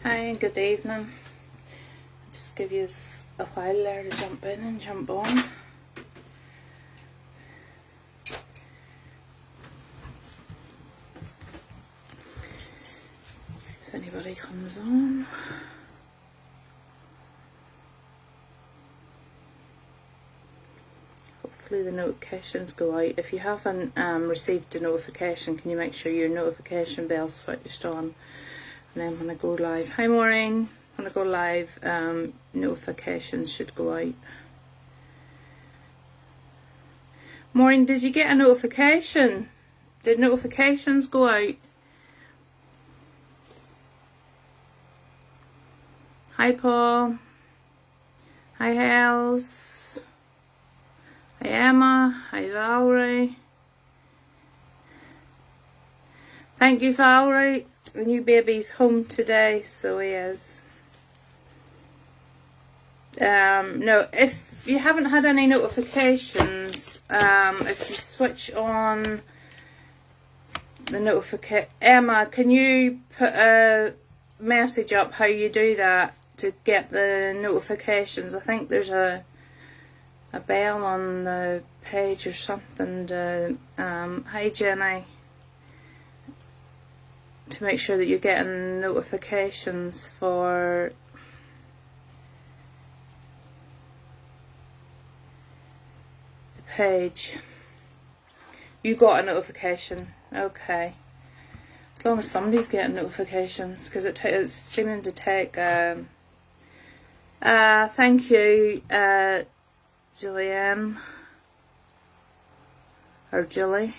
Hi, good evening. Just give you a while there to jump in and jump on. See if anybody comes on. Hopefully the notifications go out. If you haven't received a notification, can you make sure your notification bell's switched on? And then when I go live, hi Maureen, when I go live, notifications should go out. Maureen, did you get a notification? Did notifications go out? Hi Paul. Hi Hells. Hi Emma. Hi Valerie. Thank you, Valerie. The new baby's home today, so he is. No, if you haven't had any notifications, if you switch on the notification, Emma, can you put a message up how you do that to get the notifications? I think there's a bell on the page or something to, hi Jenny, to make sure that you're getting notifications for the page. You got a notification, okay. As long as somebody's getting notifications, because it's seeming to take, thank you, Julianne, or Julie.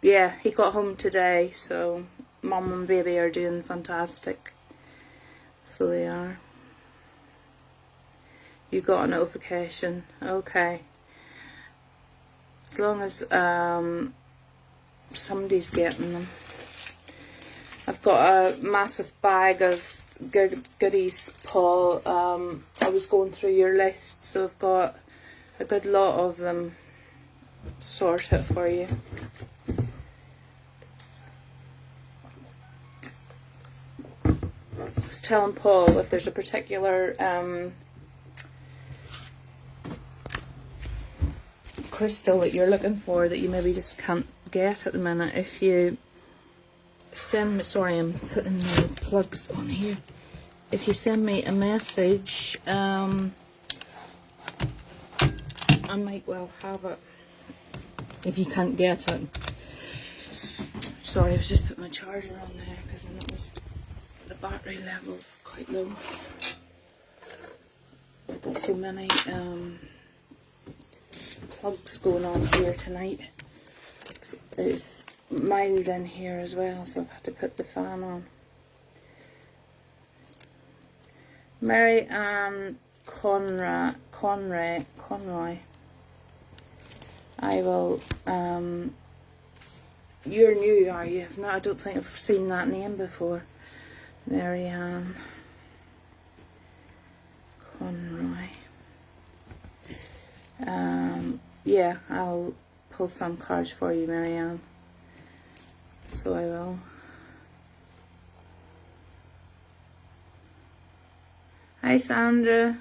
Yeah, he got home today, so mum and baby are doing fantastic. So they are. You got a notification, okay. As long as somebody's getting them. I've got a massive bag of goodies, Paul. I was going through your list, so I've got a good lot of them sorted for you. I was telling Paul if there's a particular crystal that you're looking for that you maybe just can't get at the minute, if you send me, sorry I'm putting the plugs on here, if you send me a message, I might well have it if you can't get it. Sorry, I was just putting my charger on there because I noticed the battery level's quite low. I've got so many plugs going on here tonight. It's mild in here as well, so I've had to put the fan on. Mary Ann Conroy. I will, you're new, are you? No, I don't think I've seen that name before. Mary Ann Conroy. Yeah, I'll pull some cards for you, Mary Ann. So I will. Hi, Sandra.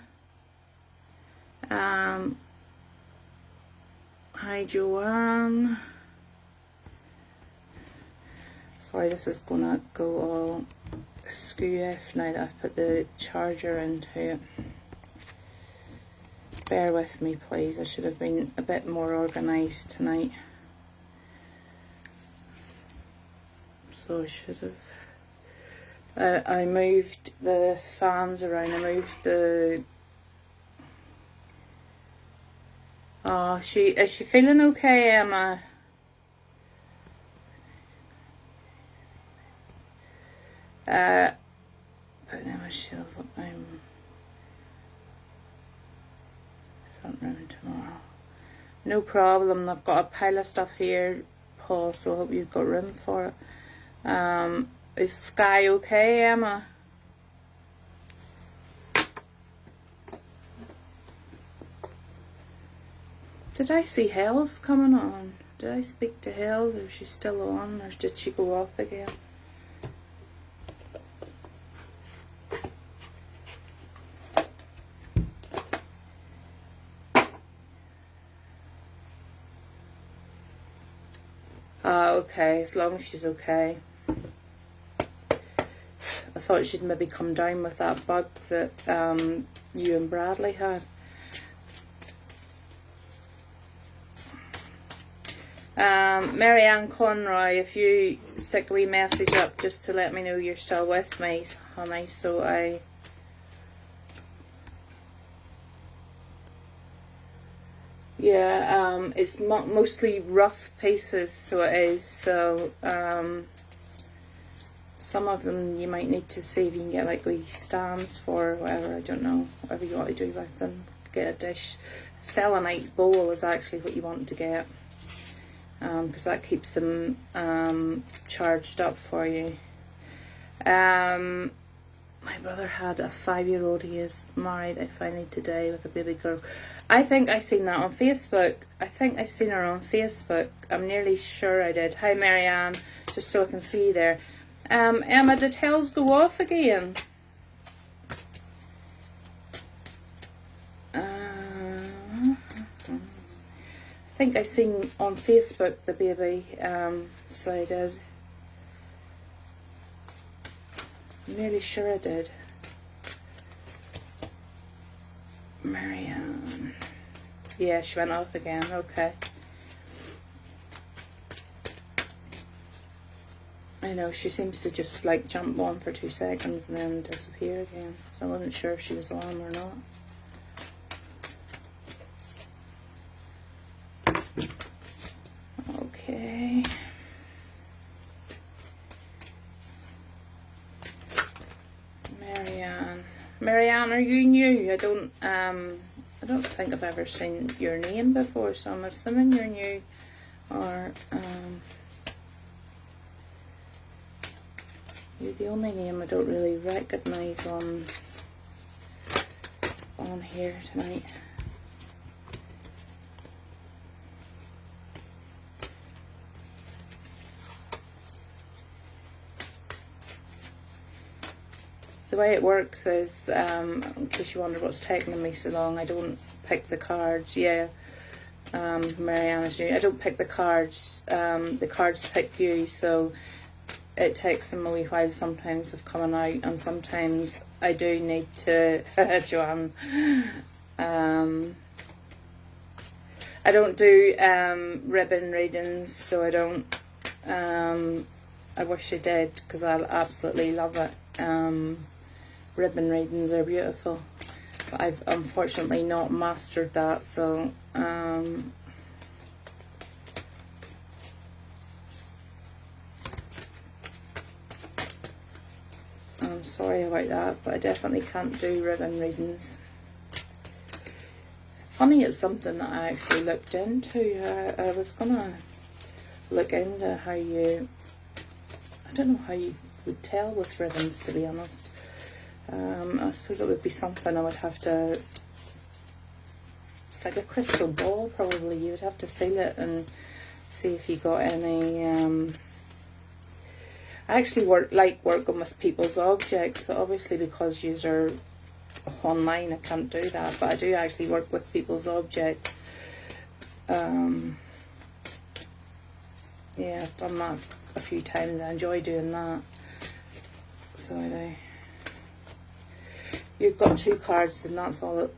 Hi, Joanne. Sorry, this is gonna go all skew now that I've put the charger into it. Bear with me, please. I should have been a bit more organised tonight. So I should have. I moved the fans around. I moved the. Oh, is she feeling okay, Emma? Putting Emma Shields up now. Front room tomorrow. No problem. I've got a pile of stuff here, Paul, so I hope you've got room for it. Is Sky okay, Emma? Did I see Hells coming on? Did I speak to Hells, or is she still on, or did she go off again? okay, as long as she's okay. I thought she'd maybe come down with that bug that you and Bradley had. Marianne Conroy, if you stick a wee message up just to let me know you're still with me, honey, so yeah, it's mostly rough pieces, so it is, so some of them you might need to see if you can get like wee stands for, whatever, I don't know, whatever you want to do with them. Get a dish. Selenite bowl is actually what you want to get, because that keeps them charged up for you. My brother had a 5-year-old. He is married, I finally today, with a baby girl. I think I seen that on Facebook. I think I seen her on Facebook. I'm nearly sure I did. Hi Marianne, just so I can see you there. Emma, did Hells go off again? I think I seen on Facebook the baby, so I did. I'm nearly sure I did. Marianne. Yeah, she went off again, okay. I know, she seems to just like jump on for 2 seconds and then disappear again. So I wasn't sure if she was on or not. Okay. Marianne, are you new? I don't think I've ever seen your name before, so I'm assuming you're new, or you're the only name I don't really recognise on here tonight. The way it works is, in case you wonder what's taking me so long, I don't pick the cards. Yeah, Marianne is new. I don't pick the cards. The cards pick you, so it takes them a wee while sometimes of coming out, and sometimes I do need to, Joanne, I don't do ribbon readings, so I don't, I wish I did, because I absolutely love it. Ribbon readings are beautiful, but I've unfortunately not mastered that, so I'm sorry about that, but I definitely can't do ribbon readings. Funny, it's something that I actually looked into. I was gonna look into how you, I don't know how you would tell with ribbons, to be honest. I suppose it would be something I would have to, it's like a crystal ball probably, you would have to feel it and see if you got any, I actually like working with people's objects, but obviously because yous are online I can't do that, but I do actually work with people's objects. Yeah, I've done that a few times. I enjoy doing that, so I do. You've got 2 cards, and that's all that,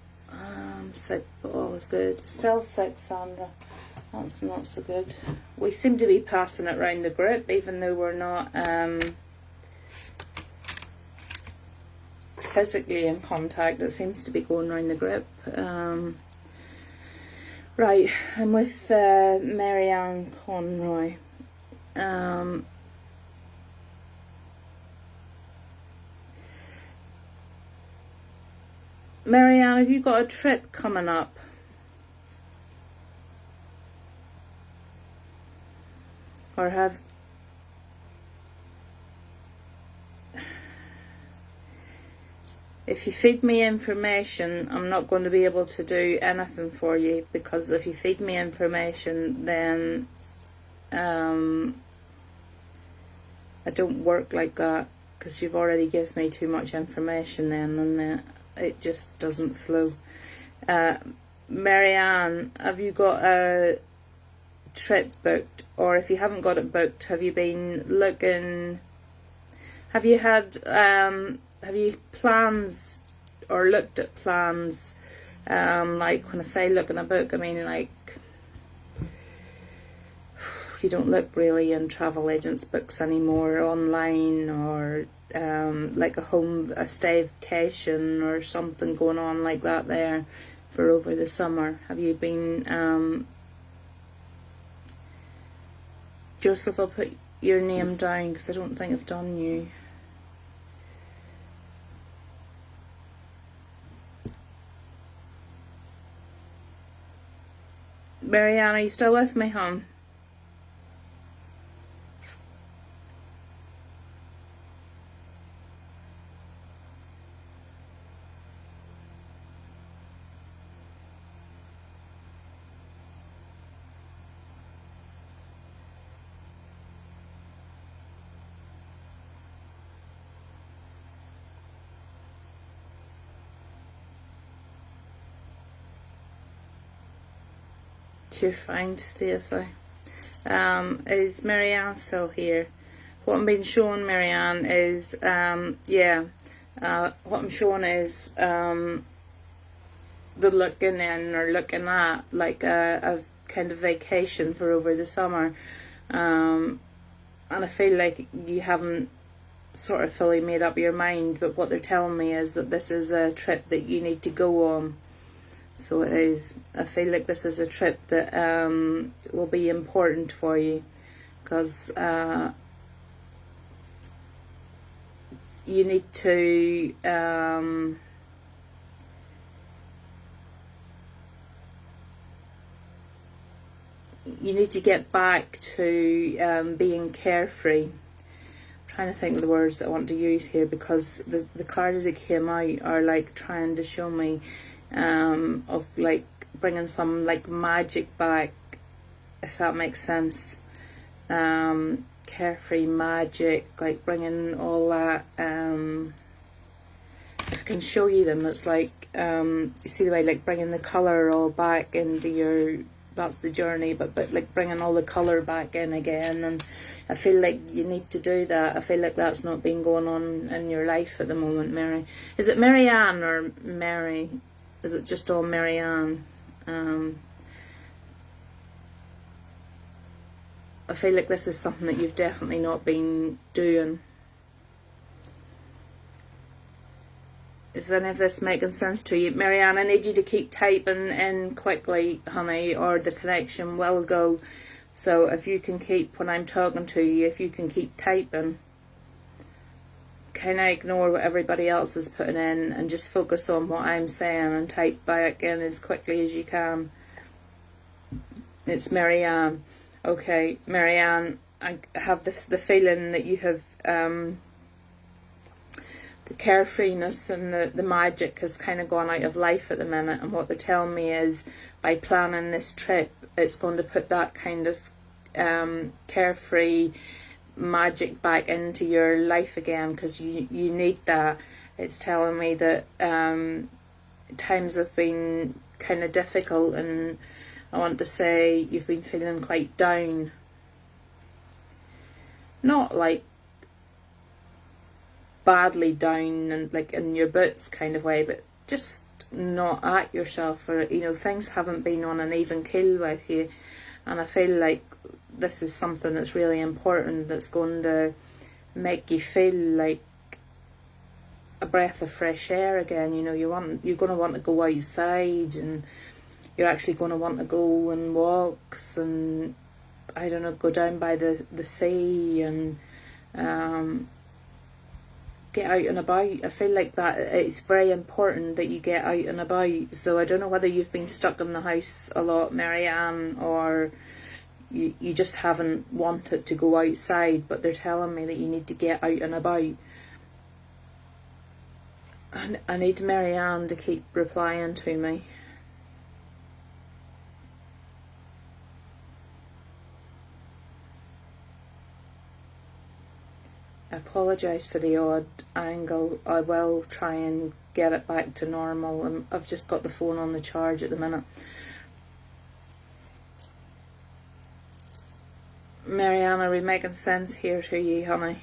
6, but all is good. Still 6, Sandra. That's not so good. We seem to be passing it around the group, even though we're not physically in contact. It seems to be going around the group. Right, I'm with Marianne Conroy. Marianne, have you got a trip coming up? Or have... If you feed me information, I'm not going to be able to do anything for you, because if you feed me information, then I don't work like that, because you've already given me too much information then, and it just doesn't flow. Marianne, have you got a trip booked or if you haven't got it booked, have you been looking, have you had, have you plans or looked at plans, like when I say look in a book, I mean like you don't look really in travel agents books anymore online, or like a staycation or something going on like that there for over the summer. Have you been, Joseph, I'll put your name down because I don't think I've done you. Marianne, are you still with me, hon? You're fine, Stacey. Is Marianne still here? What I'm being shown, Marianne, is yeah. What I'm showing is the looking in or looking at like a kind of vacation for over the summer, and I feel like you haven't sort of fully made up your mind, but what they're telling me is that this is a trip that you need to go on. So it is. I feel like this is a trip that will be important for you, because you need to get back to being carefree. I'm trying to think of the words that I want to use here, because the cards that came out are like trying to show me of like bringing some like magic back, if that makes sense. Carefree magic, like bringing all that. If I can show you them, it's like you see the way like bringing the colour all back into your, that's the journey, but like bringing all the colour back in again, and I feel like you need to do that. I feel like that's not been going on in your life at the moment, Mary. Is it Marianne or Mary? Is it just all Marianne? I feel like this is something that you've definitely not been doing. Is any of this making sense to you? Marianne, I need you to keep typing in quickly, honey, or the connection will go. So if you can keep, when I'm talking to you, if you can keep typing, kind of ignore what everybody else is putting in and just focus on what I'm saying and type back in as quickly as you can. It's Marianne. Okay, Marianne, I have the feeling that you have the carefreeness and the magic has kind of gone out of life at the minute, and what they're telling me is by planning this trip, it's going to put that kind of carefree magic back into your life again, because you need that. It's telling me that times have been kind of difficult, and I want to say you've been feeling quite down, not like badly down and like in your boots kind of way, but just not at yourself, or you know, things haven't been on an even keel with you, and I feel like this is something that's really important, that's going to make you feel like a breath of fresh air again. You know, you're going to want to go outside, and you're actually going to want to go on walks, and I don't know, go down by the sea, and get out and about. I feel like that it's very important that you get out and about. So I don't know whether you've been stuck in the house a lot, Marianne, or you just haven't wanted to go outside, but they're telling me that you need to get out and about. And I need Marianne to keep replying to me. I apologise for the odd angle. I will try and get it back to normal. I've just got the phone on the charge at the minute. Marianne, are we making sense here to you, honey?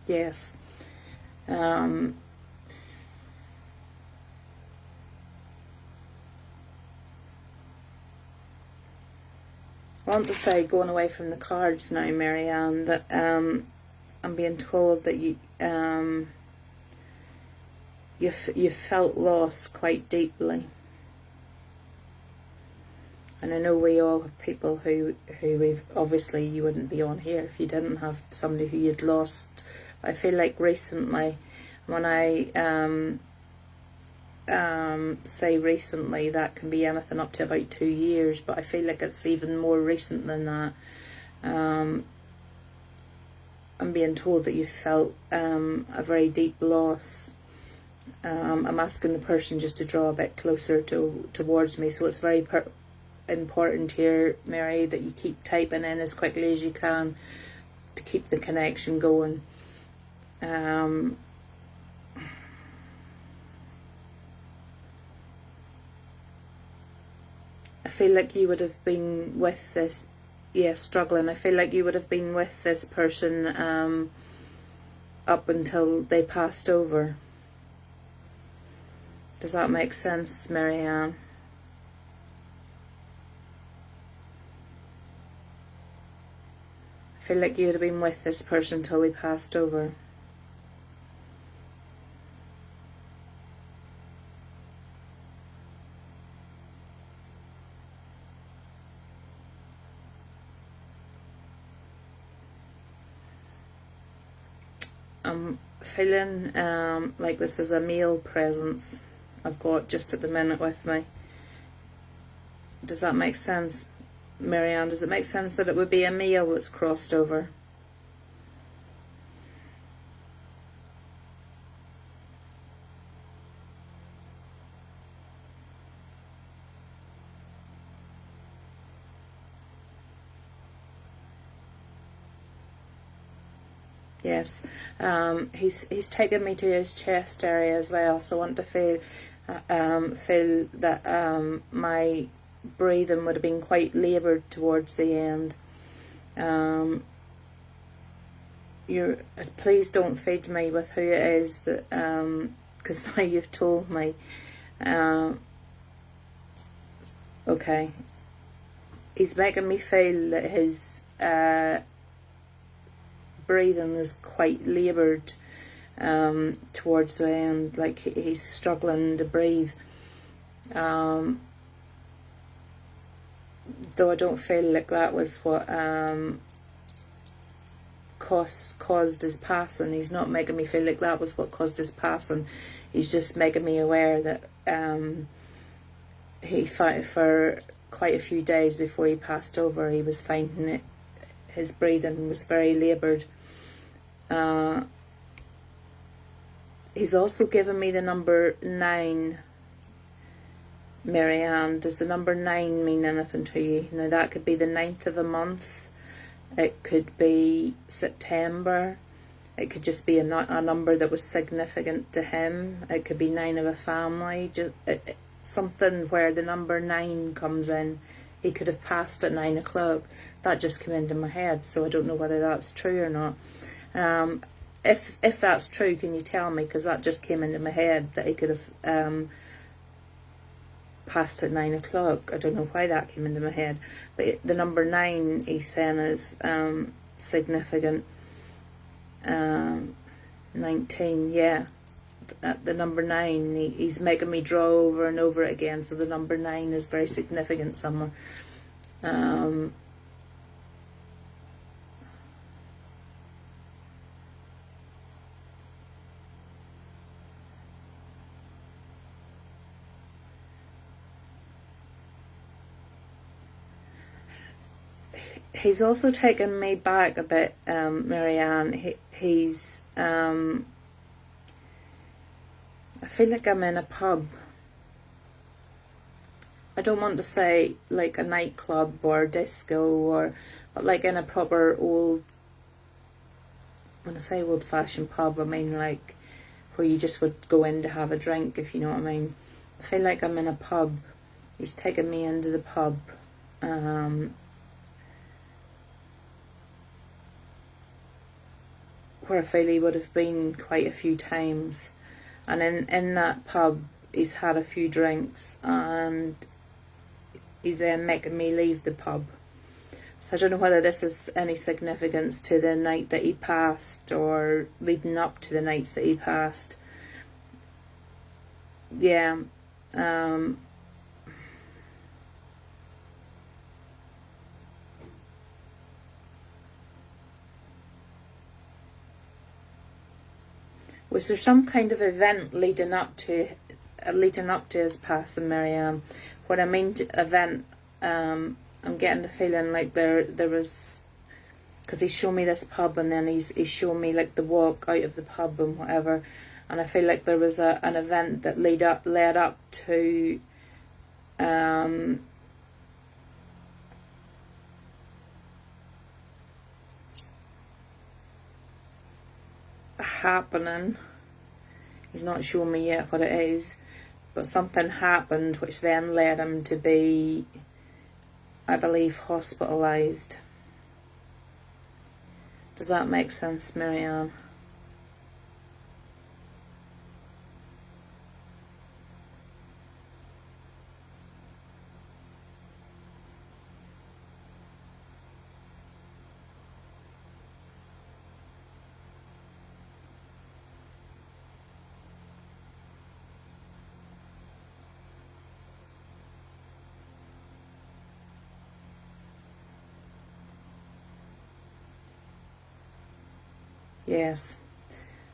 Yes. I want to say, going away from the cards now, Marianne, that I'm being told that you've felt loss quite deeply. And I know we all have people who we've, obviously you wouldn't be on here if you didn't have somebody who you'd lost. I feel like recently, when I say recently, that can be anything up to about 2 years, but I feel like it's even more recent than that. I'm being told that you felt a very deep loss. I'm asking the person just to draw a bit closer towards me, so it's very important here, Mary, that you keep typing in as quickly as you can to keep the connection going. I feel like you would have been with this, struggling. I feel like you would have been with this person up until they passed over. Does that make sense, Marianne? I feel like you would have been with this person until they passed over. I'm feeling like this is a male presence I've got just at the minute with me. Does that make sense, Marianne? Does it make sense that it would be a male that's crossed over? Yes, he's taken me to his chest area as well, so I want to feel that my breathing would have been quite laboured towards the end. Please don't feed me with who it is, that because now you've told me. Okay, he's making me feel that his breathing is quite laboured towards the end, like he's struggling to breathe. Though I don't feel like that was what caused his passing. He's not making me feel like that was what caused his passing. He's just making me aware that he fought for quite a few days before he passed over. He was finding it, his breathing was very laboured. He's also given me the number 9. Marianne, does the number 9 mean anything to you? Now that could be the 9th of a month, it could be September, it could just be a number that was significant to him, it could be 9 of a family, just something where the number 9 comes in. He could have passed at 9 o'clock. That just came into my head, so I don't know whether that's true or not. If that's true, can you tell me? Because that just came into my head, that he could have passed at 9 o'clock. I don't know why that came into my head, but the number 9 he's saying is significant. 19, yeah. The number 9, he's making me draw over and over again, so the number 9 is very significant somewhere. He's also taken me back a bit, Marianne. He's I feel like I'm in a pub. I don't want to say like a nightclub or disco, but like in a proper old, when I say old fashioned pub, I mean like where you just would go in to have a drink, if you know what I mean. I feel like I'm in a pub. he's taken me into the pub. Where I feel he would have been quite a few times, and in that pub he's had a few drinks and he's then making me leave the pub. So I don't know whether this has any significance to the night that he passed or leading up to the nights that he passed. Yeah. Was there some kind of event leading up to his passing, Marianne? When I mean event, I'm getting the feeling like there was, because he showed me this pub and then he's shown me like the walk out of the pub and whatever, and I feel like there was an event that led up to happening. He's not shown me yet what it is, but something happened which then led him to be, I believe, hospitalised. Does that make sense, Marianne? Yes.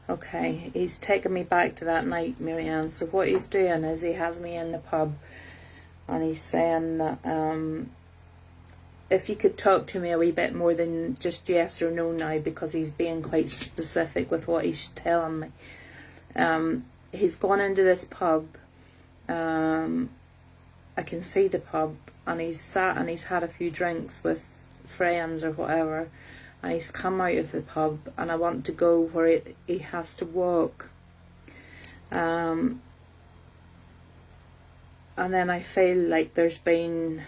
Okay, he's taken me back to that night, Marianne. So what he's doing is he has me in the pub and he's saying that if you could talk to me a wee bit more than just yes or no now, because he's being quite specific with what he's telling me. He's gone into this pub. I can see the pub, and he's sat and he's had a few drinks with friends or whatever, and he's come out of the pub, and I want to go where he has to walk. And then I feel like there's been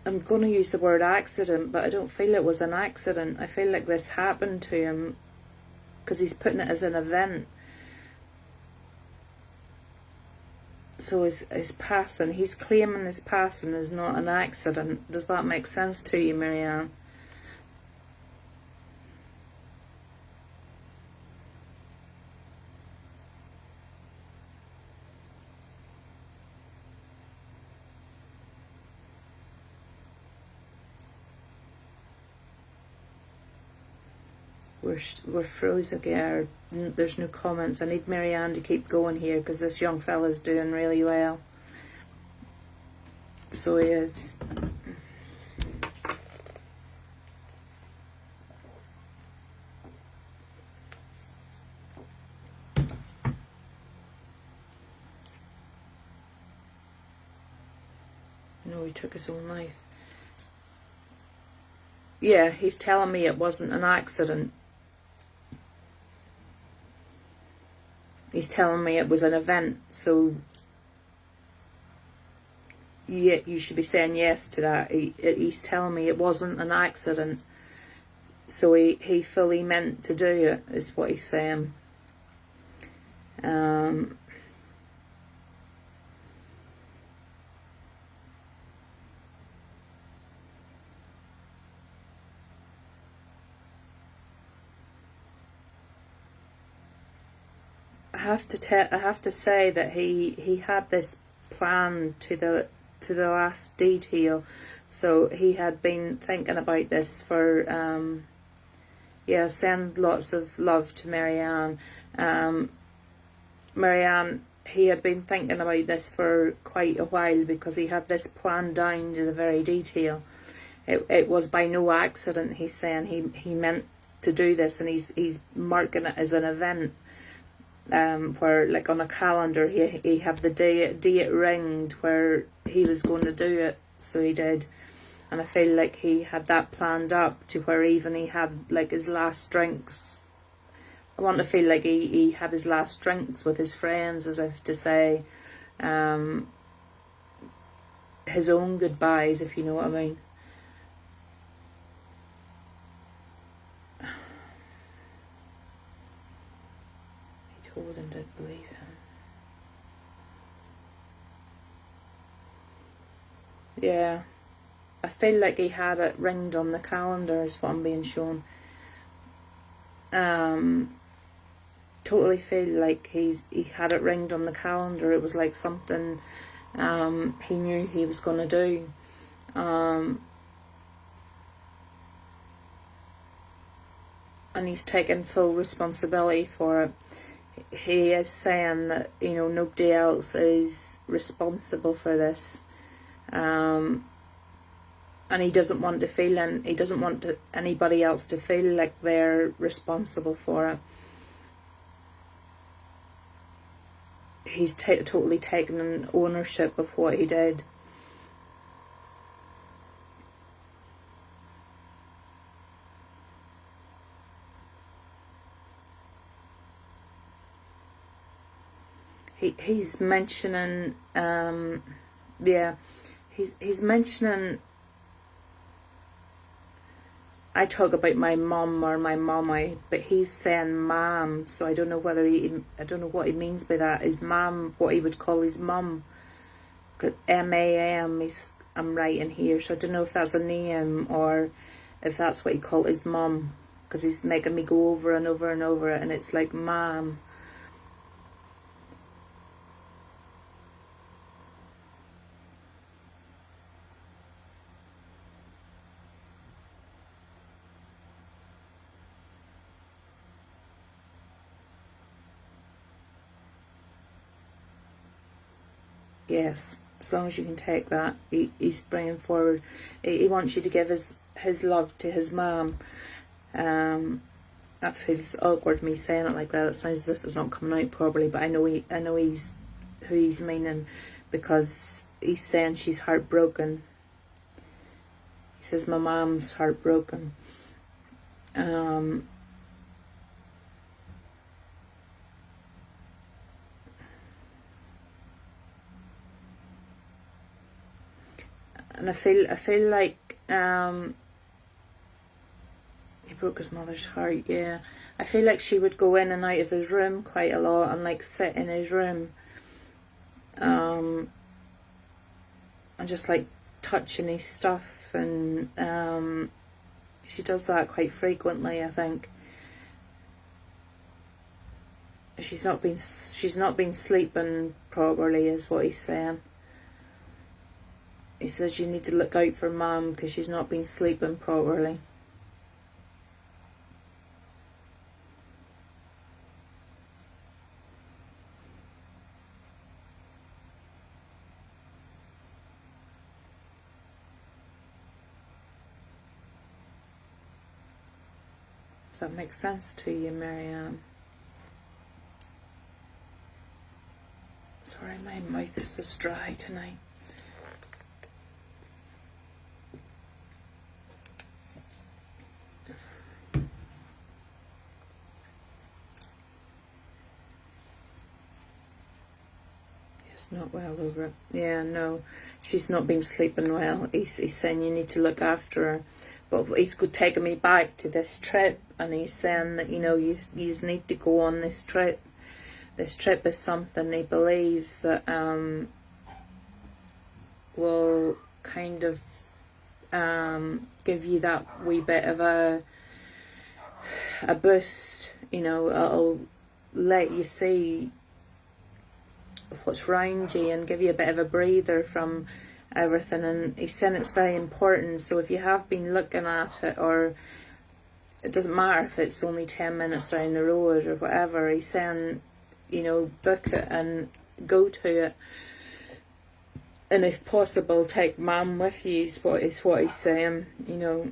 I'm going to use the word accident, but I don't feel it was an accident. I feel like this happened to him because he's putting it as an event. So his passing, he's claiming his passing is not an accident. Does that make sense to you, Marianne? We're froze again. There's no comments. I need Marianne to keep going here because this young fella's doing really well. So he is. No, he took his own life. Yeah, he's telling me it wasn't an accident. He's telling me it was an event, so yeah, you should be saying yes to that. He's telling me it wasn't an accident, so he fully meant to do it, is what he's saying. I have to say that he had this plan to the last detail. So he had been thinking about this for yeah, send lots of love to Marianne. Marianne, he had been thinking about this for quite a while because he had this plan down to the very detail. It was by no accident, he's saying. He meant to do this, and he's marking it as an event. Where like on a calendar he had the day it ringed where he was going to do it, so he did. And I feel like he had that planned up to where even he had like his last drinks I want to feel like he had his last drinks with his friends, as if to say his own goodbyes, if you know what I mean. He told him to believe him. Yeah. I feel like he had it ringed on the calendar, is what I'm being shown. Totally feel like he had it ringed on the calendar. It was like something he knew he was going to do. And he's taken full responsibility for it. He is saying that, you know, nobody else is responsible for this. And he doesn't want to feel, and he doesn't want anybody else to feel like they're responsible for it. He's totally taken ownership of what he did. He's mentioning, he's mentioning, I talk about my mum or my mummy, but he's saying ma'am, so I don't know whether I don't know what he means by that. Is ma'am what he would call his mum? M-A-M, I'm writing here, so I don't know if that's a name or if that's what he called his mum, because he's making me go over and over and over it, and it's like ma'am. Yes, as long as you can take that, he's bringing forward. He wants you to give his love to his mum. That feels awkward, me saying it like that. It sounds as if it's not coming out properly, but I know he's who he's meaning, because he's saying she's heartbroken. He says my mum's heartbroken. And I feel like he broke his mother's heart. Yeah, I feel like she would go in and out of his room quite a lot, and like sit in his room, and just like touching his stuff, and she does that quite frequently. I think she's not been sleeping properly, is what he's saying. He says you need to look out for mum because she's not been sleeping properly. Does that make sense to you, Marianne? Sorry, my mouth is just dry tonight. Not well over it. Yeah, no, she's not been sleeping well. He's saying you need to look after her, but he's taking me back to this trip, and he's saying that, you know, you need to go on this trip. This trip is something he believes that will kind of give you that wee bit of a boost. You know, it'll let you see what's round you and give you a bit of a breather from everything. And he's saying it's very important, so if you have been looking at it, or it doesn't matter if it's only 10 minutes down the road or whatever, he's saying, you know, book it and go to it, and if possible take mum with you, is what he's saying. You know,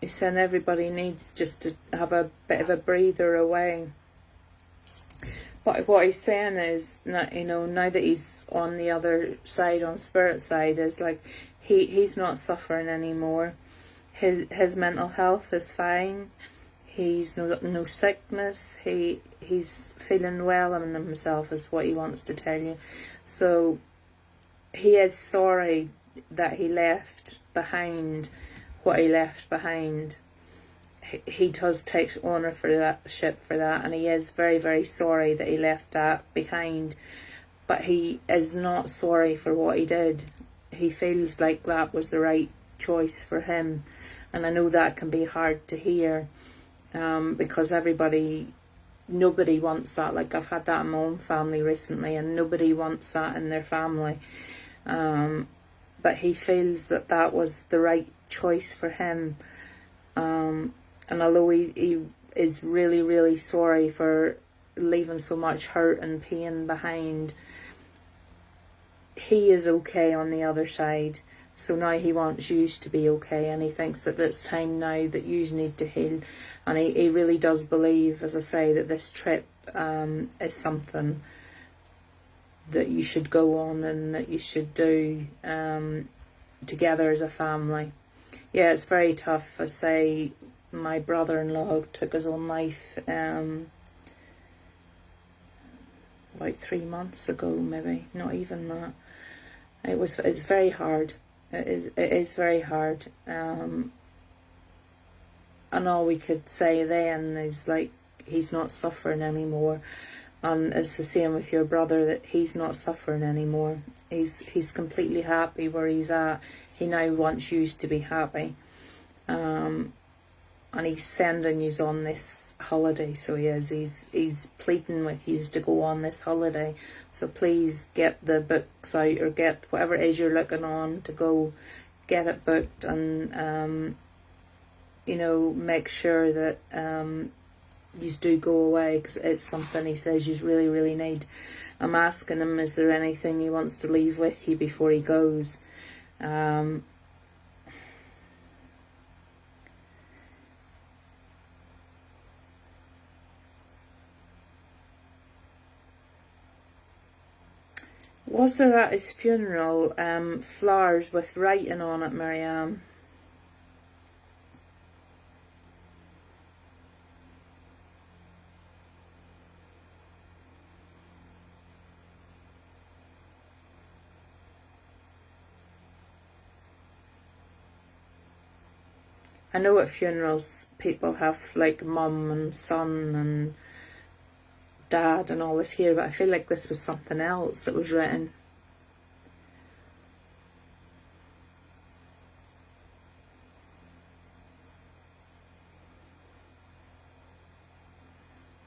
he's saying everybody needs just to have a bit of a breather away. But what he's saying is, you know, now that he's on the other side, on spirit side, is like he's not suffering anymore. His mental health is fine. He's no sickness. He's feeling well in himself is what he wants to tell you. So he is sorry that he left behind what he left behind. He does take ownership for that, and he is very, very sorry that he left that behind. But he is not sorry for what he did. He feels like that was the right choice for him. And I know that can be hard to hear, because nobody wants that. Like, I've had that in my own family recently, and nobody wants that in their family. But he feels that that was the right choice for him. And although he is really, really sorry for leaving so much hurt and pain behind, he is okay on the other side. So now he wants you to be okay, and he thinks that it's time now that you need to heal. And he really does believe, as I say, that this trip is something that you should go on and that you should do together as a family. Yeah, it's very tough. I say, my brother-in-law took his own life about 3 months ago, maybe, not even that. It's very hard. It is very hard. And all we could say then is, like, he's not suffering anymore. And it's the same with your brother, that he's not suffering anymore. He's completely happy where he's at. He now wants you to be happy. And he's sending you on this holiday, so he is. He's pleading with you to go on this holiday. So please get the books out, or get whatever it is you're looking on to go, get it booked, and you know, make sure that you do go away, because it's something he says you really, really need. I'm asking him, is there anything he wants to leave with you before he goes? Was there at his funeral flowers with writing on it, Marianne? I know at funerals people have, like, mum and son and dad and all this here, but I feel like this was something else that was written.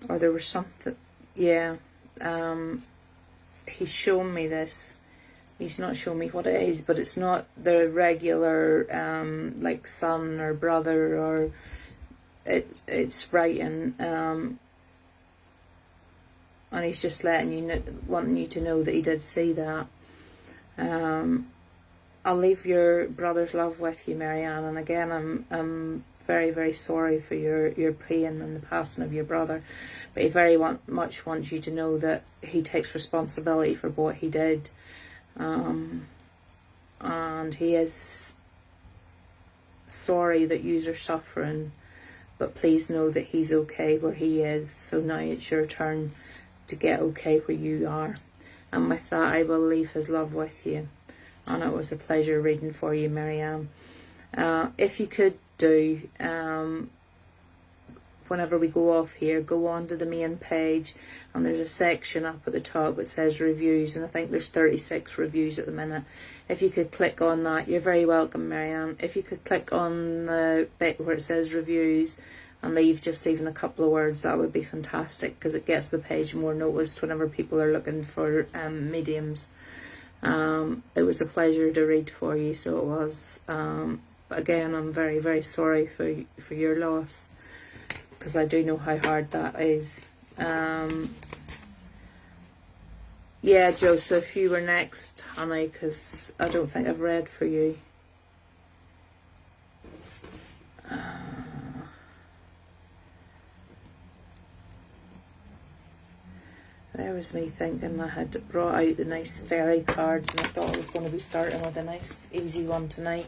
Or there was something, yeah. He's shown me this. He's not shown me what it is, but it's not the regular like son or brother, or it's writing, and he's just letting you know, wanting you to know that he did see that. I'll leave your brother's love with you, Marianne, and again, I'm very, very sorry for your pain and the passing of your brother, but he very much wants you to know that he takes responsibility for what he did, and he is sorry that you are suffering, but please know that he's okay where he is. So now it's your turn to get okay where you are. And with that, I will leave his love with you. And it was a pleasure reading for you, Marianne. If you could do, whenever we go off here, go on to the main page, and there's a section up at the top that says reviews, and I think there's 36 reviews at the minute. If you could click on that, you're very welcome, Marianne. If you could click on the bit where it says reviews and leave just even a couple of words, that would be fantastic, because it gets the page more noticed whenever people are looking for mediums. It was a pleasure to read for you, so it was. But again, I'm very, very sorry for your loss, because I do know how hard that is. Yeah, Joseph, you were next, honey, because I don't think I've read for you. There was me thinking I had brought out the nice fairy cards, and I thought I was going to be starting with a nice easy one tonight.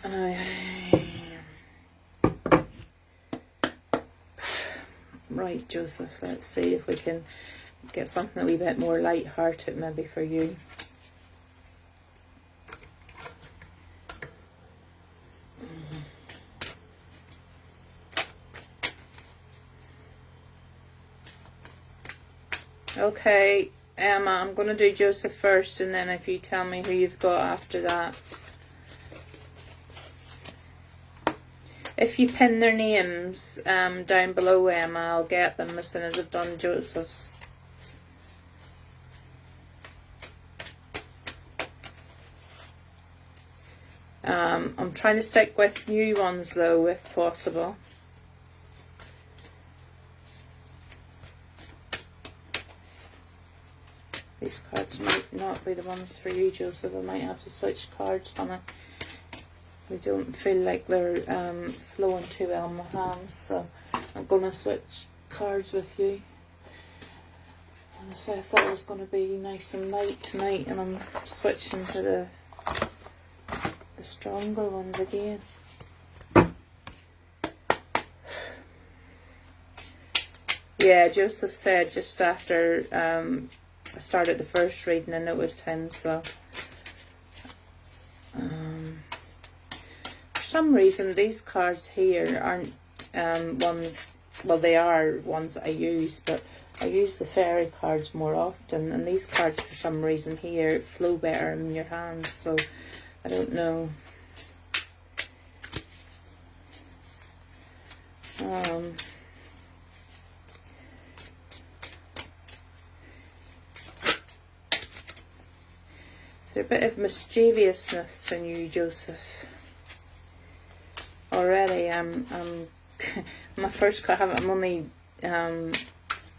And Right, Joseph, let's see if we can get something a wee bit more light-hearted maybe for you. Okay, Emma, I'm going to do Joseph first, and then if you tell me who you've got after that. If you pin their names down below, Emma, I'll get them as soon as I've done Joseph's. I'm trying to stick with new ones though, if possible. These cards might not be the ones for you, Joseph. I might have to switch cards on it. They don't feel like they're flowing too well in my hands, so I'm going to switch cards with you. Honestly, I thought it was going to be nice and light tonight, and I'm switching to the stronger ones again. Yeah, Joseph said just after I started the first reading, I noticed him, so for some reason these cards here aren't ones, well, they are ones that I use, but I use the fairy cards more often, and these cards for some reason here flow better in your hands, so I don't know. Is there a bit of mischievousness in you, Joseph? Already, my first card, I'm only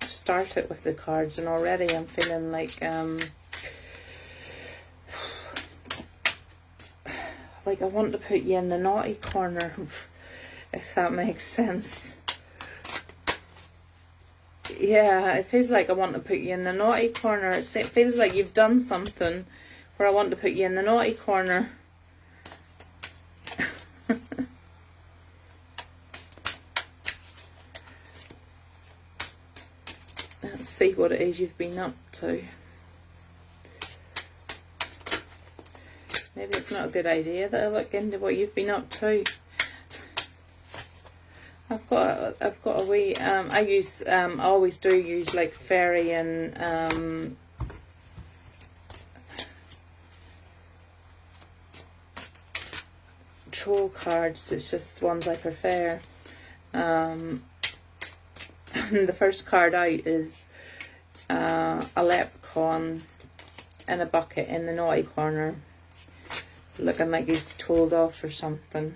started with the cards, and already I'm feeling like I want to put you in the naughty corner, if that makes sense. Yeah, it feels like I want to put you in the naughty corner. It feels like you've done something where I want to put you in the naughty corner. Let's see what it is you've been up to. Maybe it's not a good idea that I look into what you've been up to. I've got a wee, I always do use like fairy and troll cards. It's just ones I prefer. The first card out is a leprechaun in a bucket in the naughty corner, looking like he's told off or something.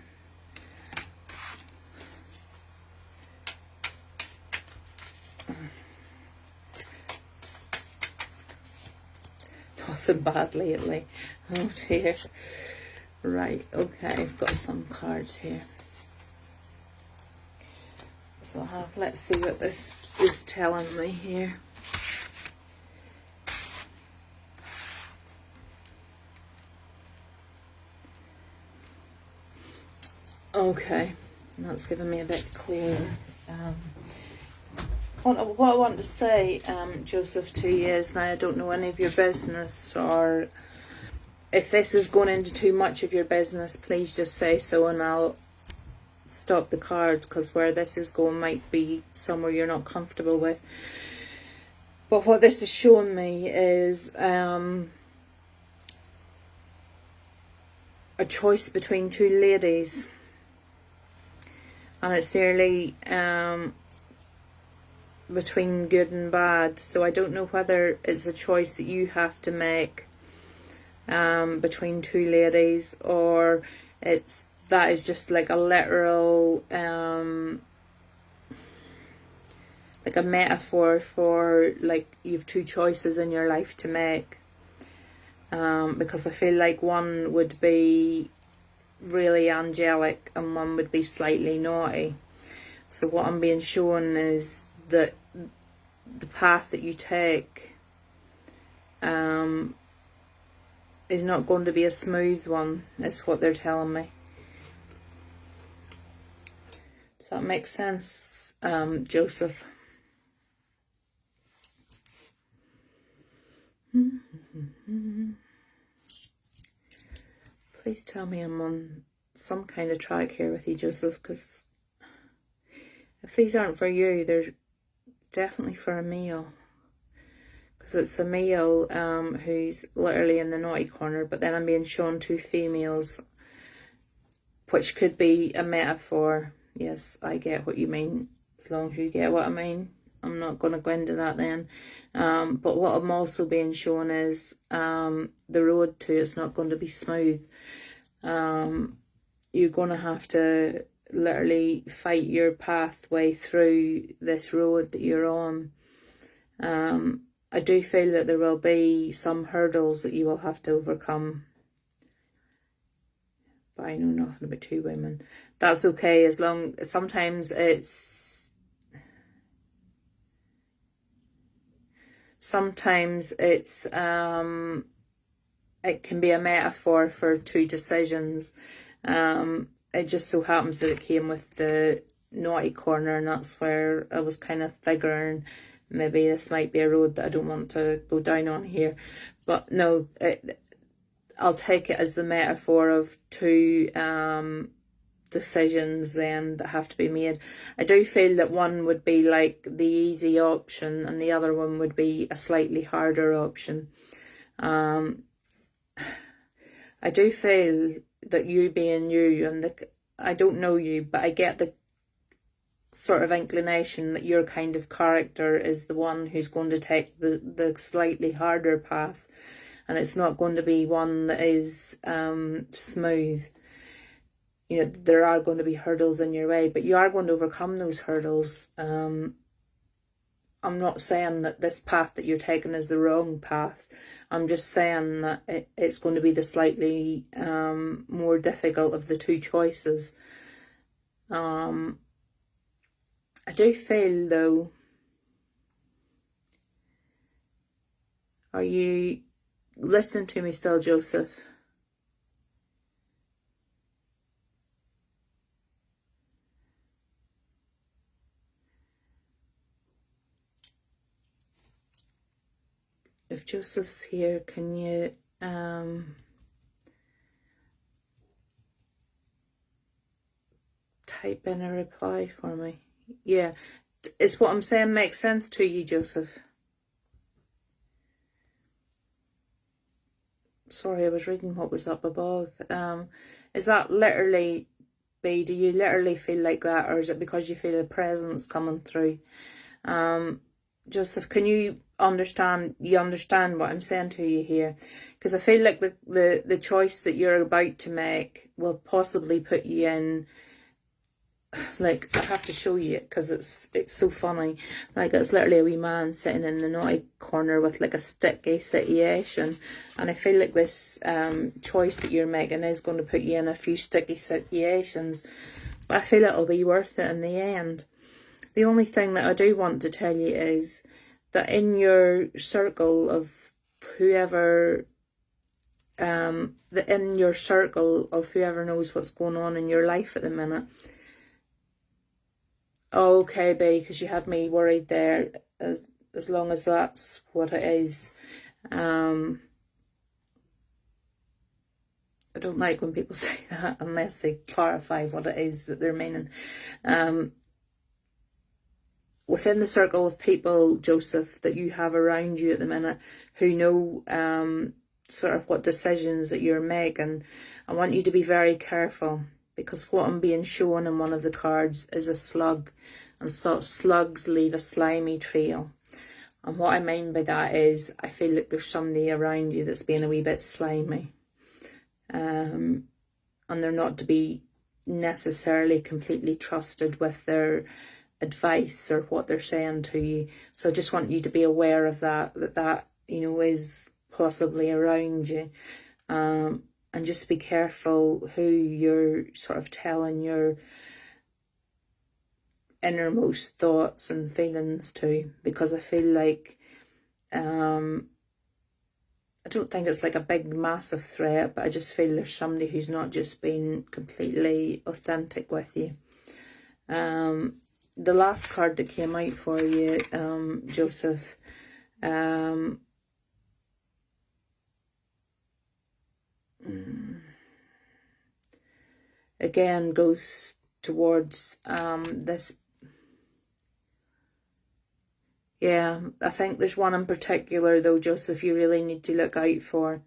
Nothing bad lately. Oh dear. Right, okay, I've got some cards here. So let's see what this is telling me here. Okay, that's given me a bit clearer. What I want to say, Joseph, to you is, now I don't know any of your business, or if this is going into too much of your business, please just say so and I'll stop the cards, because where this is going might be somewhere you're not comfortable with. But what this is showing me is a choice between two ladies, and it's nearly between good and bad. So I don't know whether it's a choice that you have to make between two ladies, or that is just like a literal like a metaphor for like you've two choices in your life to make, because I feel like one would be really angelic and one would be slightly naughty. So what I'm being shown is that the path that you take is not going to be a smooth one, is what they're telling me. Does that make sense, Joseph? Please tell me I'm on some kind of track here with you, Joseph, because if these aren't for you, they're definitely for a male. Because it's a male who's literally in the naughty corner, but then I'm being shown two females, which could be a metaphor. Yes, I get what you mean, as long as you get what I mean. I'm not going to go into that then. But what I'm also being shown is the road to it's not going to be smooth. You're going to have to literally fight your pathway through this road that you're on. I do feel that there will be some hurdles that you will have to overcome. But I know nothing about two women. That's okay, as long sometimes it can be a metaphor for two decisions. It just so happens that it came with the naughty corner, and that's where I was kind of figuring maybe this might be a road that I don't want to go down on here. But no, I'll take it as the metaphor of two decisions then that have to be made. I do feel that one would be like the easy option and the other one would be a slightly harder option. I do feel that you being you, and I don't know you, but I get the sort of inclination that your kind of character is the one who's going to take the slightly harder path, and it's not going to be one that is smooth. You know, there are going to be hurdles in your way, but you are going to overcome those hurdles. I'm not saying that this path that you're taking is the wrong path. I'm just saying that it's going to be the slightly more difficult of the two choices. I do feel though, are you listening to me still, Joseph? If Joseph's here, can you type in a reply for me? Yeah, is what I'm saying make sense to you, Joseph? Sorry, I was reading what was up above. Is that literally, B, do you literally feel like that, or is it because you feel a presence coming through? Joseph, can you understand what I'm saying to you here? Because I feel like the choice that you're about to make will possibly put you in, like, I have to show you it because it's so funny. Like, it's literally a wee man sitting in the naughty corner with like a sticky situation, and I feel like this choice that you're making is going to put you in a few sticky situations, but I feel it'll be worth it in the end. The only thing that I do want to tell you is that in your circle of whoever whoever knows what's going on in your life at the minute. Oh, okay, B, because you had me worried there, as long as that's what it is. I don't like when people say that unless they clarify what it is that they're meaning. Within the circle of people, Joseph, that you have around you at the minute who know sort of what decisions that you're making, I want you to be very careful, because what I'm being shown in one of the cards is a slug, and slugs leave a slimy trail. And what I mean by that is I feel like there's somebody around you that's being a wee bit slimy, and they're not to be necessarily completely trusted with their advice or what they're saying to you. So I just want you to be aware of that you know is possibly around you, and just be careful who you're sort of telling your innermost thoughts and feelings to, because I feel like I don't think it's like a big massive threat, but I just feel there's somebody who's not just been completely authentic with you. The last card that came out for you, Joseph, again goes towards this. Yeah, I think there's one in particular though, Joseph, you really need to look out for.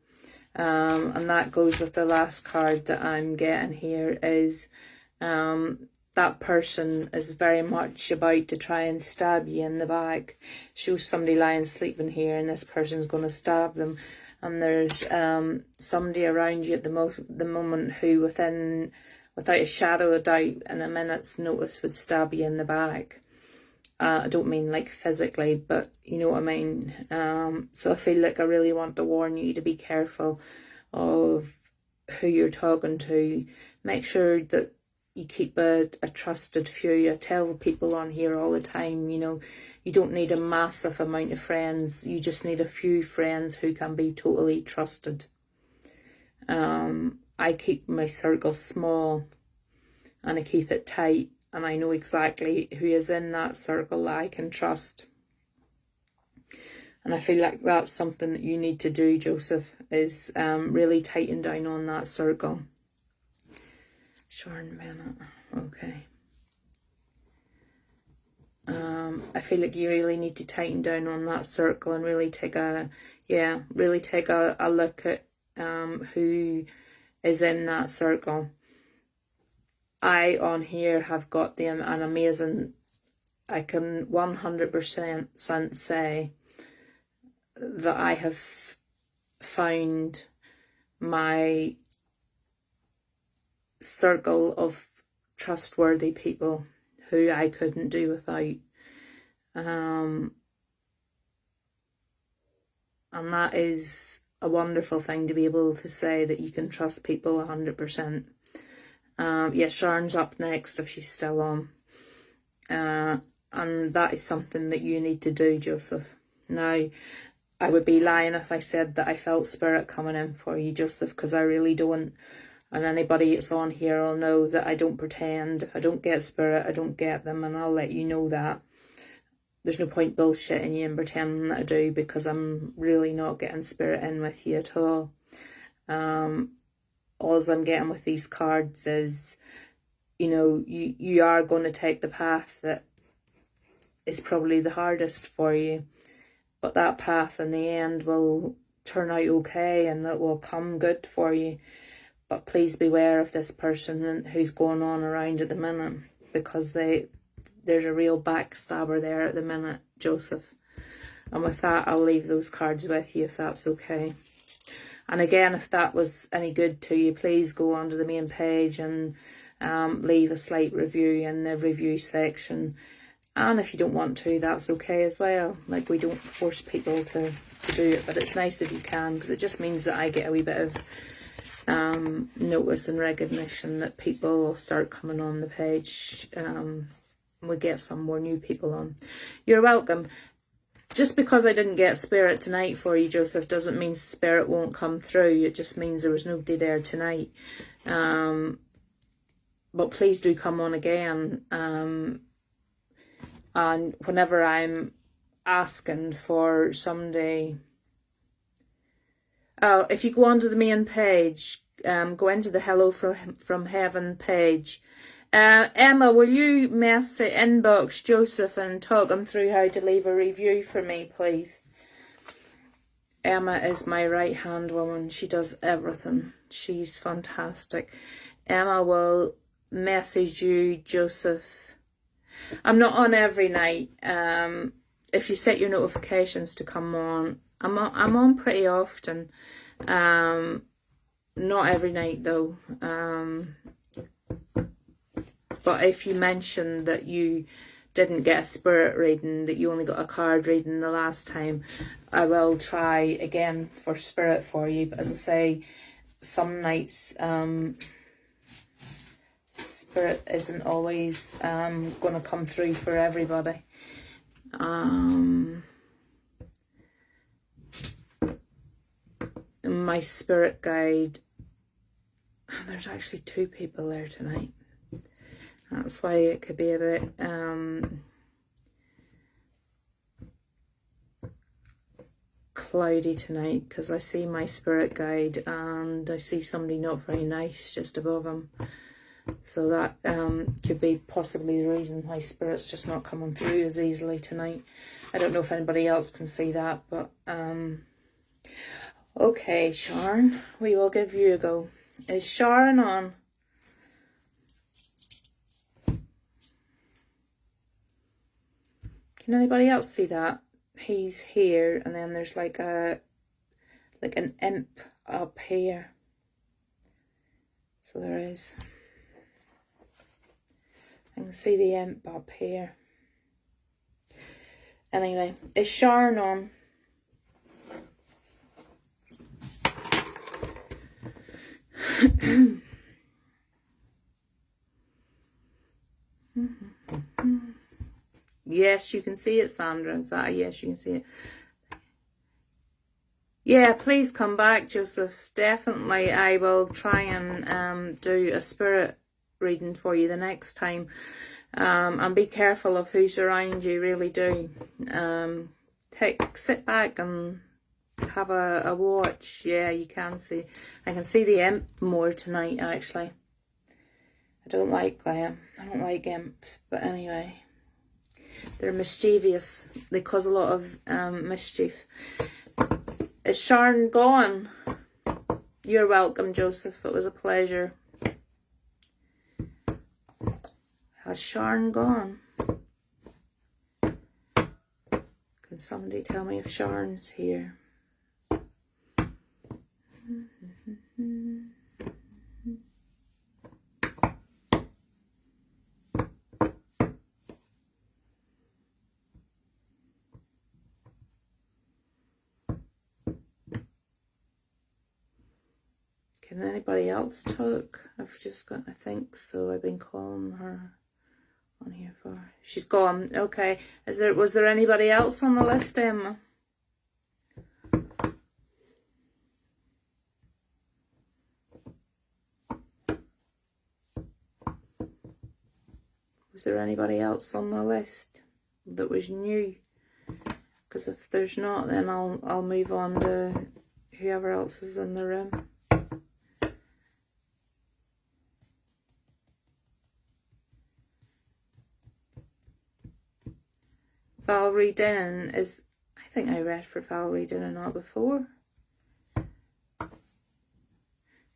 And that goes with the last card that I'm getting here, is that person is very much about to try and stab you in the back. Shows somebody lying sleeping here, and this person's going to stab them. And there's somebody around you at the moment who, without a shadow of doubt, in a minute's notice, would stab you in the back. I don't mean like physically, but you know what I mean. So I feel like I really want to warn you to be careful of who you're talking to. Make sure that you keep a trusted few. I tell people on here all the time, you know, you don't need a massive amount of friends. You just need a few friends who can be totally trusted. I keep my circle small and I keep it tight. And I know exactly who is in that circle that I can trust. And I feel like that's something that you need to do, Joseph, is really tighten down on that circle. Sharon Bennett, okay. I feel like you really need to tighten down on that circle and really take a look at who is in that circle. I on here have got an amazing, I can 100% say that I have found my circle of trustworthy people who I couldn't do without. And that is a wonderful thing, to be able to say that you can trust people 100%. Yeah, Sharon's up next if she's still on. And that is something that you need to do, Joseph. Now, I would be lying if I said that I felt spirit coming in for you, Joseph, because I really don't. And anybody that's on here will know that I don't pretend. If I don't get spirit, I don't get them, and I'll let you know that. There's no point bullshitting you and pretending that I do, because I'm really not getting spirit in with you at all. All I'm getting with these cards is, you know, you are going to take the path that is probably the hardest for you, but that path in the end will turn out okay and it will come good for you. But please beware of this person who's going on around at the minute, because there's a real backstabber there at the minute, Joseph. And with that, I'll leave those cards with you, if that's okay. And again, if that was any good to you, please go onto the main page and leave a slight review in the review section. And if you don't want to, that's okay as well. Like, we don't force people to do it, but it's nice if you can, because it just means that I get a wee bit of notice and recognition that people will start coming on the page. We get some more new people on. You're welcome. Just because I didn't get spirit tonight for you, Joseph, doesn't mean spirit won't come through. It just means there was nobody there tonight. But please do come on again. And whenever I'm asking for somebody... Oh, if you go onto the main page, go into the Hello from Heaven page. Emma, will you inbox Joseph and talk him through how to leave a review for me, please? Emma is my right-hand woman. She does everything. She's fantastic. Emma will message you, Joseph. I'm not on every night. If you set your notifications to come on, I'm on pretty often. Not every night though. But if you mention that you didn't get a spirit reading, that you only got a card reading the last time, I will try again for spirit for you. But as I say, some nights spirit isn't always going to come through for everybody. My spirit guide, there's actually 2 people there tonight. That's why it could be a bit cloudy tonight, because I see my spirit guide and I see somebody not very nice just above him. So that could be possibly the reason why Spirit's just not coming through as easily tonight. I don't know if anybody else can see that, but okay, Sharon, we will give you a go. Is Sharon on? Can anybody else see that? He's here, and then there's like an imp up here. So there is. I can see the imp up here. Anyway, is Sharon on? Yes, you can see it, Sandra. Is that a yes? You can see it. Yeah, please come back, Joseph. Definitely, I will try and do a spirit reading for you the next time. And be careful of who's around you, really do. Sit back and have a watch. Yeah, you can see. I can see the imp more tonight, actually. I don't like imps, but anyway. They're mischievous. They cause a lot of mischief. Is Sharon gone? You're welcome, Joseph. It was a pleasure. Has Sharon gone? Can somebody tell me if Sharon's here? Can anybody else talk? I've just got, I think so. I've been calling her on here for. She's gone. Okay. Was there anybody else on the list, Emma? Was there anybody else on the list that was new? Because if there's not, then I'll move on to whoever else is in the room. Valerie Denon is, I think I read for Valerie Denon not before.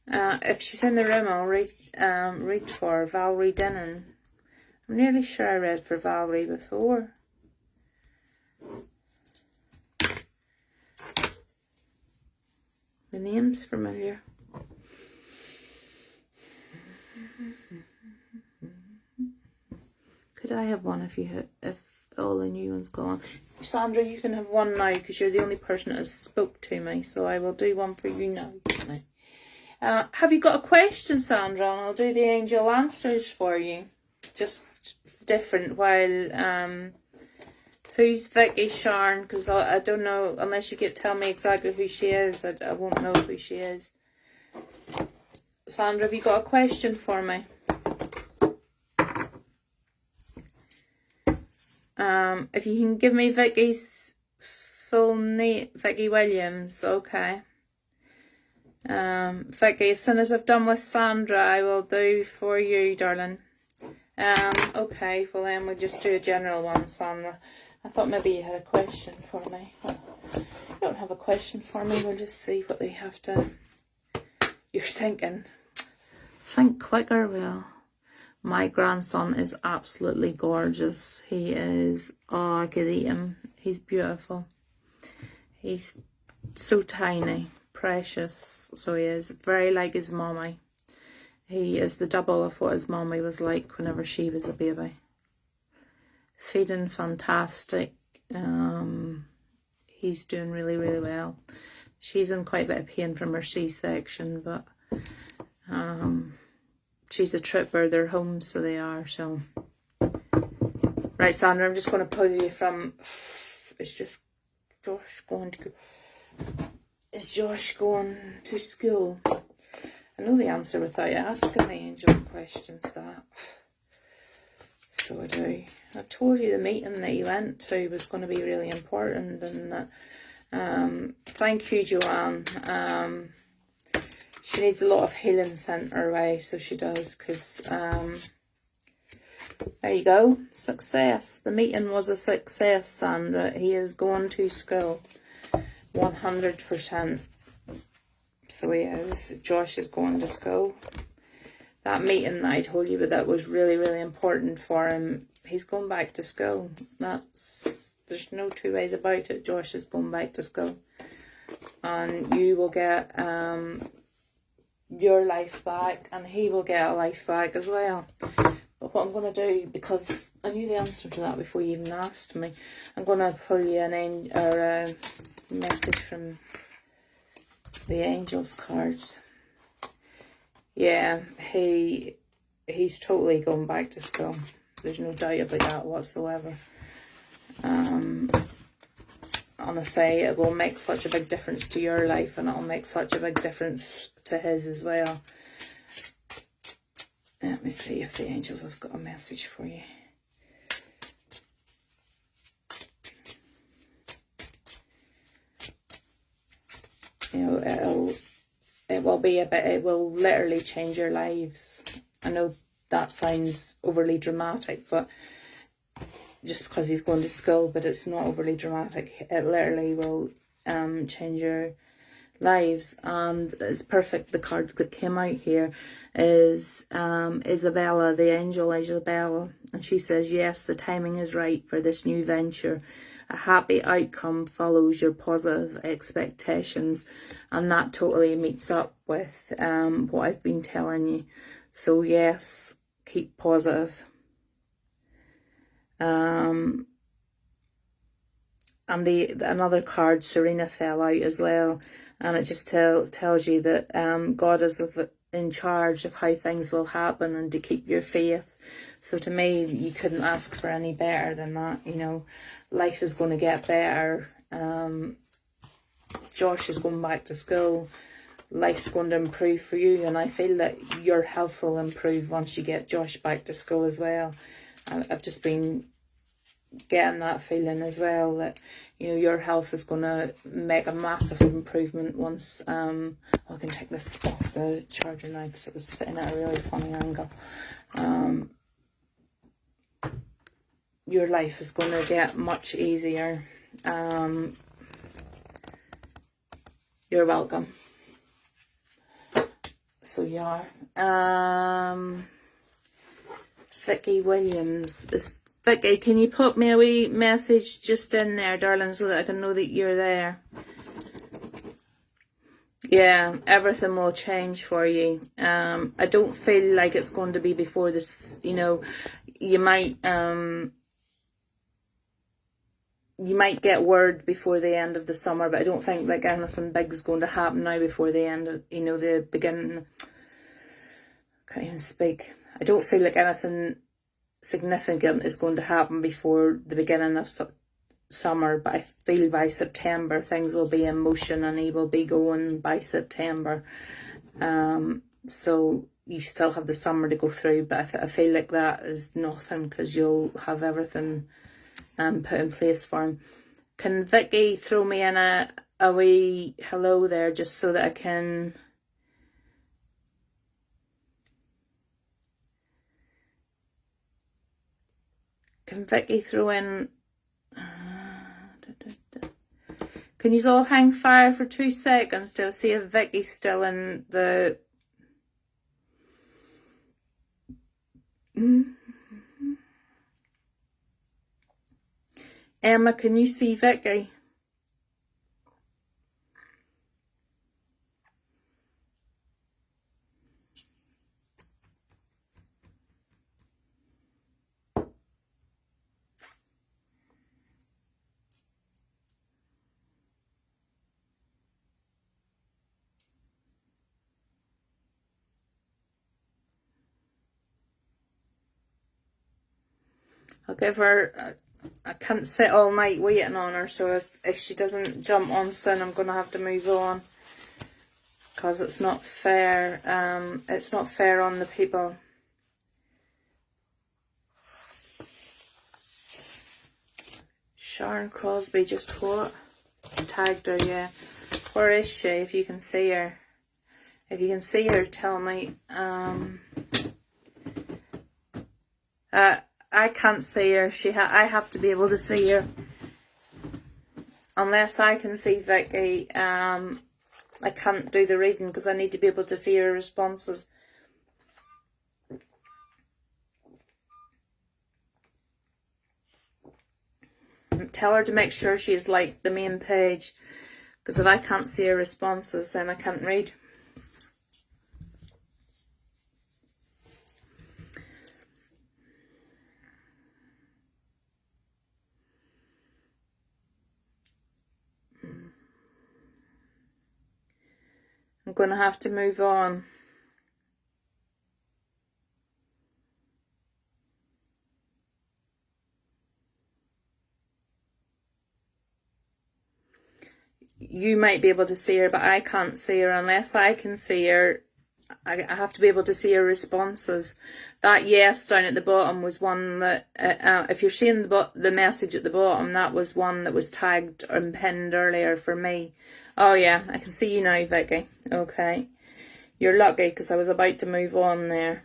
If she's in the room, I'll read for Valerie Denon. I'm nearly sure I read for Valerie before. The name's familiar. Could I have one if all the new ones gone? Sandra, you can have one now because you're the only person that has spoke to me, so I will do one for you now. Have you got a question, Sandra? And I'll do the angel answers for you. Just different while who's Vicky Sharon, because I don't know unless you could tell me exactly who she is. I won't know who she is. Sandra, have you got a question for me? If you can give me Vicky's full name, Vicky Williams, okay. Vicky, as soon as I've done with Sandra, I will do for you, darling. Okay, well then we'll just do a general one, Sandra. I thought maybe you had a question for me. Well, you don't have a question for me, we'll just see what they have to... You're thinking. Think quicker, Will. My grandson is absolutely gorgeous. He is, oh, I could eat him. He's beautiful. He's so tiny, precious. So he is very like his mommy. He is the double of what his mommy was like whenever she was a baby. Feeding fantastic. He's doing really, really well. She's in quite a bit of pain from her C-section, but she's a trooper. They're home, so they are. So, right, Sandra, I'm just going to pull you from. It's just Josh going to. Is Josh going to school? I know the answer without asking the angel questions. That. So I do. I told you the meeting that you went to was going to be really important, and that. Thank you, Joanne. She needs a lot of healing sent her way, so she does, because there you go, success. The meeting was a success, Sandra. He is going to school, 100%. So he is. Josh is going to school. That meeting that I told you about, that was really, really important for him. He's going back to school. There's no two ways about it. Josh is going back to school. And you will get your life back, and he will get a life back as well. But what I'm going to do, because I knew the answer to that before you even asked me, I'm going to pull you a message from the angels cards. Yeah, he's totally going back to school. There's no doubt about that whatsoever. Honestly, it will make such a big difference to your life, and it'll make such a big difference to his as well. Let me see if the angels have got a message for you. You know, it will literally change your lives. I know that sounds overly dramatic, but just because he's going to school, but it's not overly dramatic. It literally will change your lives. And it's perfect. The card that came out here is Isabella, the angel Isabella, and she says, yes, the timing is right for this new venture. A happy outcome follows your positive expectations, and that totally meets up with what I've been telling you. So yes, keep positive. And another card, Serena, fell out as well, and it just tells you that God is in charge of how things will happen, and to keep your faith. So to me, you couldn't ask for any better than that. You know, life is going to get better. Josh is going back to school. Life's going to improve for you, and I feel that your health will improve once you get Josh back to school as well. I've just been getting that feeling as well, that, you know, your health is going to make a massive improvement once I can take this off the charger now because it was sitting at a really funny angle. Your life is going to get much easier. You're welcome. So you are. Vicky Williams. Vicky, can you put me a wee message just in there, darling, so that I can know that you're there? Yeah, everything will change for you. I don't feel like it's going to be before this, you know. You might get word before the end of the summer, but I don't think like anything big is going to happen now before the end of, you know, the beginning. I can't even speak. I don't feel like anything significant is going to happen before the beginning of summer, but I feel by September things will be in motion, and he will be going by September. So you still have the summer to go through, but I feel like that is nothing, because you'll have everything put in place for him. Can Vicky throw me in a wee hello there, just so that I can... Can Vicky throw in... Can you all hang fire for 2 seconds to see if Vicky's still in the... Emma, can you see Vicky? I'll give her... I can't sit all night waiting on her, so if she doesn't jump on soon, I'm going to have to move on. Because it's not fair. It's not fair on the people. Sharon Crosby, just what? Tagged her, yeah. Where is she, if you can see her? If you can see her, tell me. I can't see her. I have to be able to see her. Unless I can see Vicky, I can't do the reading because I need to be able to see her responses. Tell her to make sure she's like the main page, because if I can't see her responses, then I can't read. I'm going to have to move on. You might be able to see her, but I can't see her. Unless I can see her, I have to be able to see her responses. That yes down at the bottom was one that, if you're seeing the message at the bottom, that was one that was tagged and pinned earlier for me. Oh yeah, I can see you now, Vicky. Okay. You're lucky, because I was about to move on there.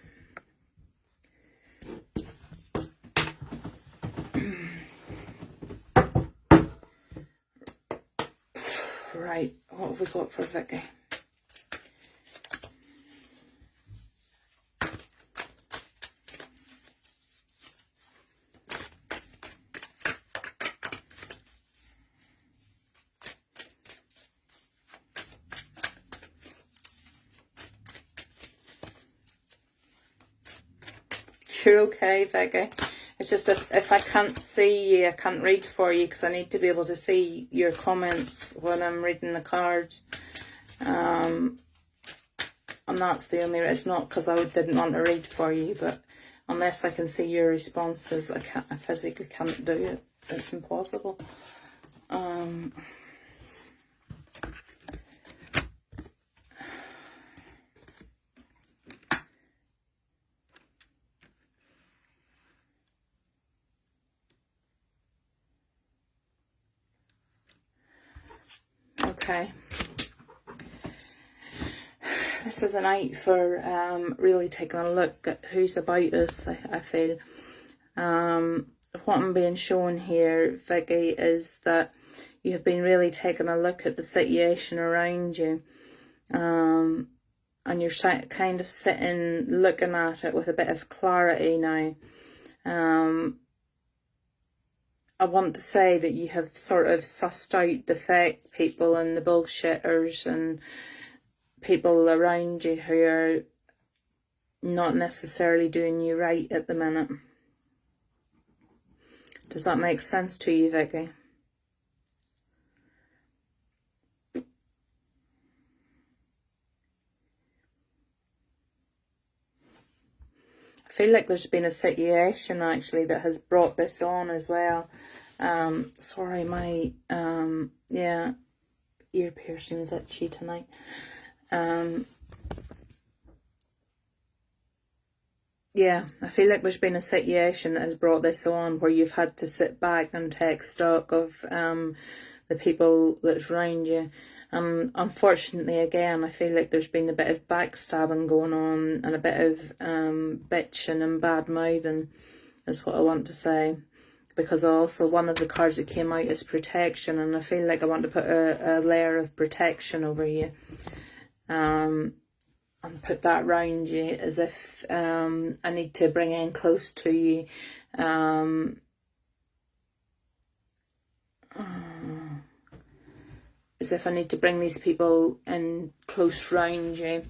Right, what have we got for Vicky? You're okay, Vicky. It's just if I can't see you, I can't read for you, because I need to be able to see your comments when I'm reading the cards. And that's the only reason. It's not because I didn't want to read for you, but unless I can see your responses, I physically can't do it. It's impossible. Okay. This is a night for really taking a look at who's about us, I feel. What I'm being shown here, Vicky, is that you have been really taking a look at the situation around you. And you're kind of sitting, looking at it with a bit of clarity now. I want to say that you have sort of sussed out the fake people and the bullshitters and people around you who are not necessarily doing you right at the minute. Does that make sense to you, Vicky? I feel like there's been a situation actually that has brought this on as well. Sorry, my yeah, ear piercing's itchy tonight. Yeah, I feel like there's been a situation that has brought this on where you've had to sit back and take stock of the people that's around you. Unfortunately, again, I feel like there's been a bit of backstabbing going on and a bit of bitching and bad mouthing is what I want to say. Because also one of the cards that came out is protection, and I feel like I want to put a layer of protection over you. And put that around you as if I need to bring in close to you. As if I need to bring these people in close round you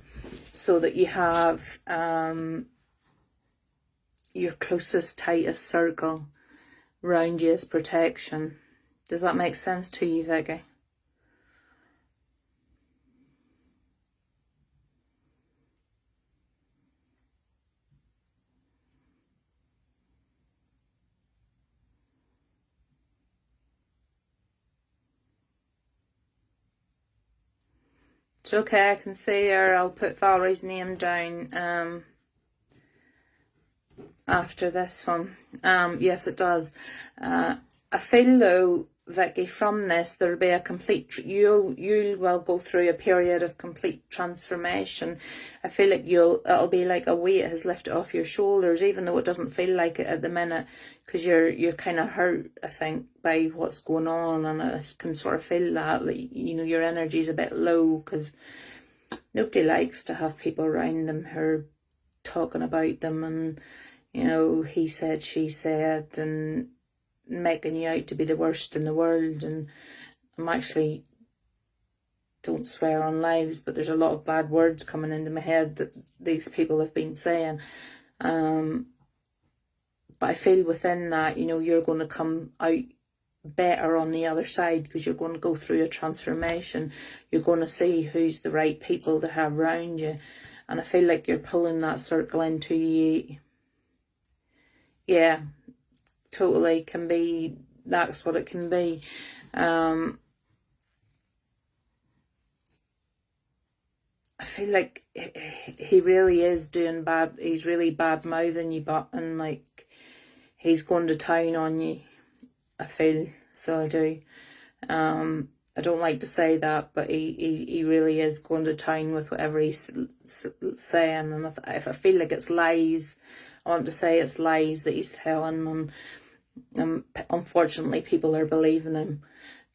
so that you have your closest, tightest circle round you as protection. Does that make sense to you, Vicky? It's okay, I can see her. I'll put Valerie's name down after this one. Yes, it does. I feel though Vicky, from this, there'll be a complete, you will go through a period of complete transformation. I feel like it'll be like a weight has lifted off your shoulders, even though it doesn't feel like it at the minute, because you're kind of hurt, I think, by what's going on, and I can sort of feel that, like, you know, your energy's a bit low, because nobody likes to have people around them who are talking about them, and, you know, he said, she said, and making you out to be the worst in the world. And I'm actually, don't swear on lives, but there's a lot of bad words coming into my head that these people have been saying. But I feel within that, you know, you're going to come out better on the other side, because you're going to go through a transformation. You're going to see who's the right people to have around you. And I feel like you're pulling that circle into you. Yeah, totally can be, that's what it can be. I feel like he really is doing bad, he's really bad mouthing you, but, and like, he's going to town on you, I feel, so I do. I don't like to say that, but he really is going to town with whatever he's saying, and if I feel like it's lies, I want to say it's lies that he's telling, and unfortunately people are believing him.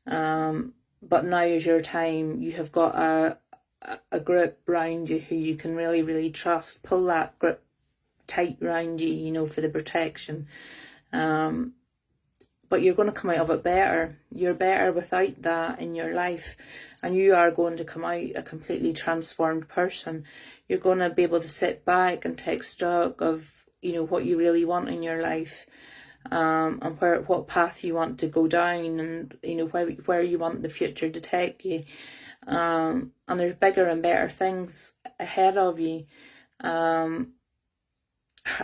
But now is your time. You have got a grip around you who you can really, really trust. Pull that grip tight around you, you know, for the protection. But you're going to come out of it better. You're better without that in your life, and you are going to come out a completely transformed person. You're going to be able to sit back and take stock of, you know, what you really want in your life, and what path you want to go down, and, you know, where you want the future to take you. And there's bigger and better things ahead of you. I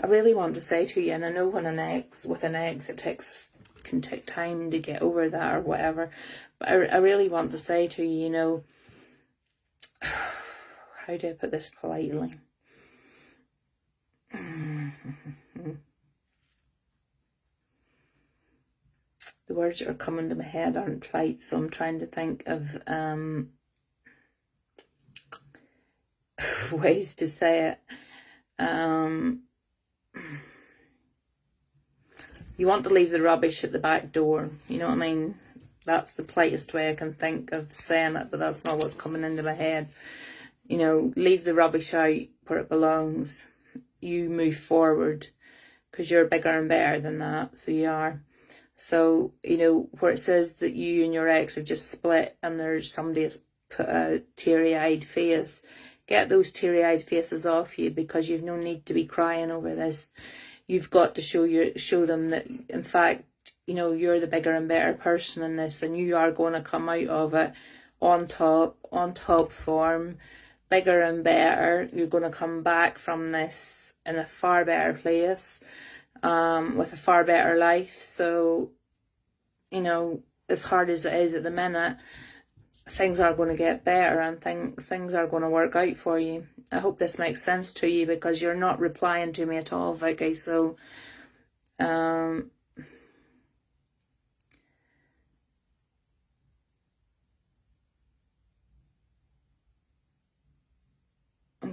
really want to say to you, and I know with an ex, it can take time to get over that or whatever, but I really want to say to you, you know, how do I put this politely? The words that are coming to my head aren't polite, so I'm trying to think of ways to say it. You want to leave the rubbish at the back door, you know what I mean? That's the politest way I can think of saying it, but that's not what's coming into my head. You know, leave the rubbish out where it belongs. You move forward, because you're bigger and better than that, so you are. So, you know, where it says that you and your ex have just split and there's somebody that's put a teary-eyed face, get those teary-eyed faces off you, because you've no need to be crying over this. You've got to show them that, in fact, you know, you're the bigger and better person in this, and you are going to come out of it on top form, bigger and better. You're going to come back from this in a far better place, with a far better life. So, you know, as hard as it is at the minute, things are going to get better, and things are going to work out for you. I hope this makes sense to you, because you're not replying to me at all, Vicky. So, I'm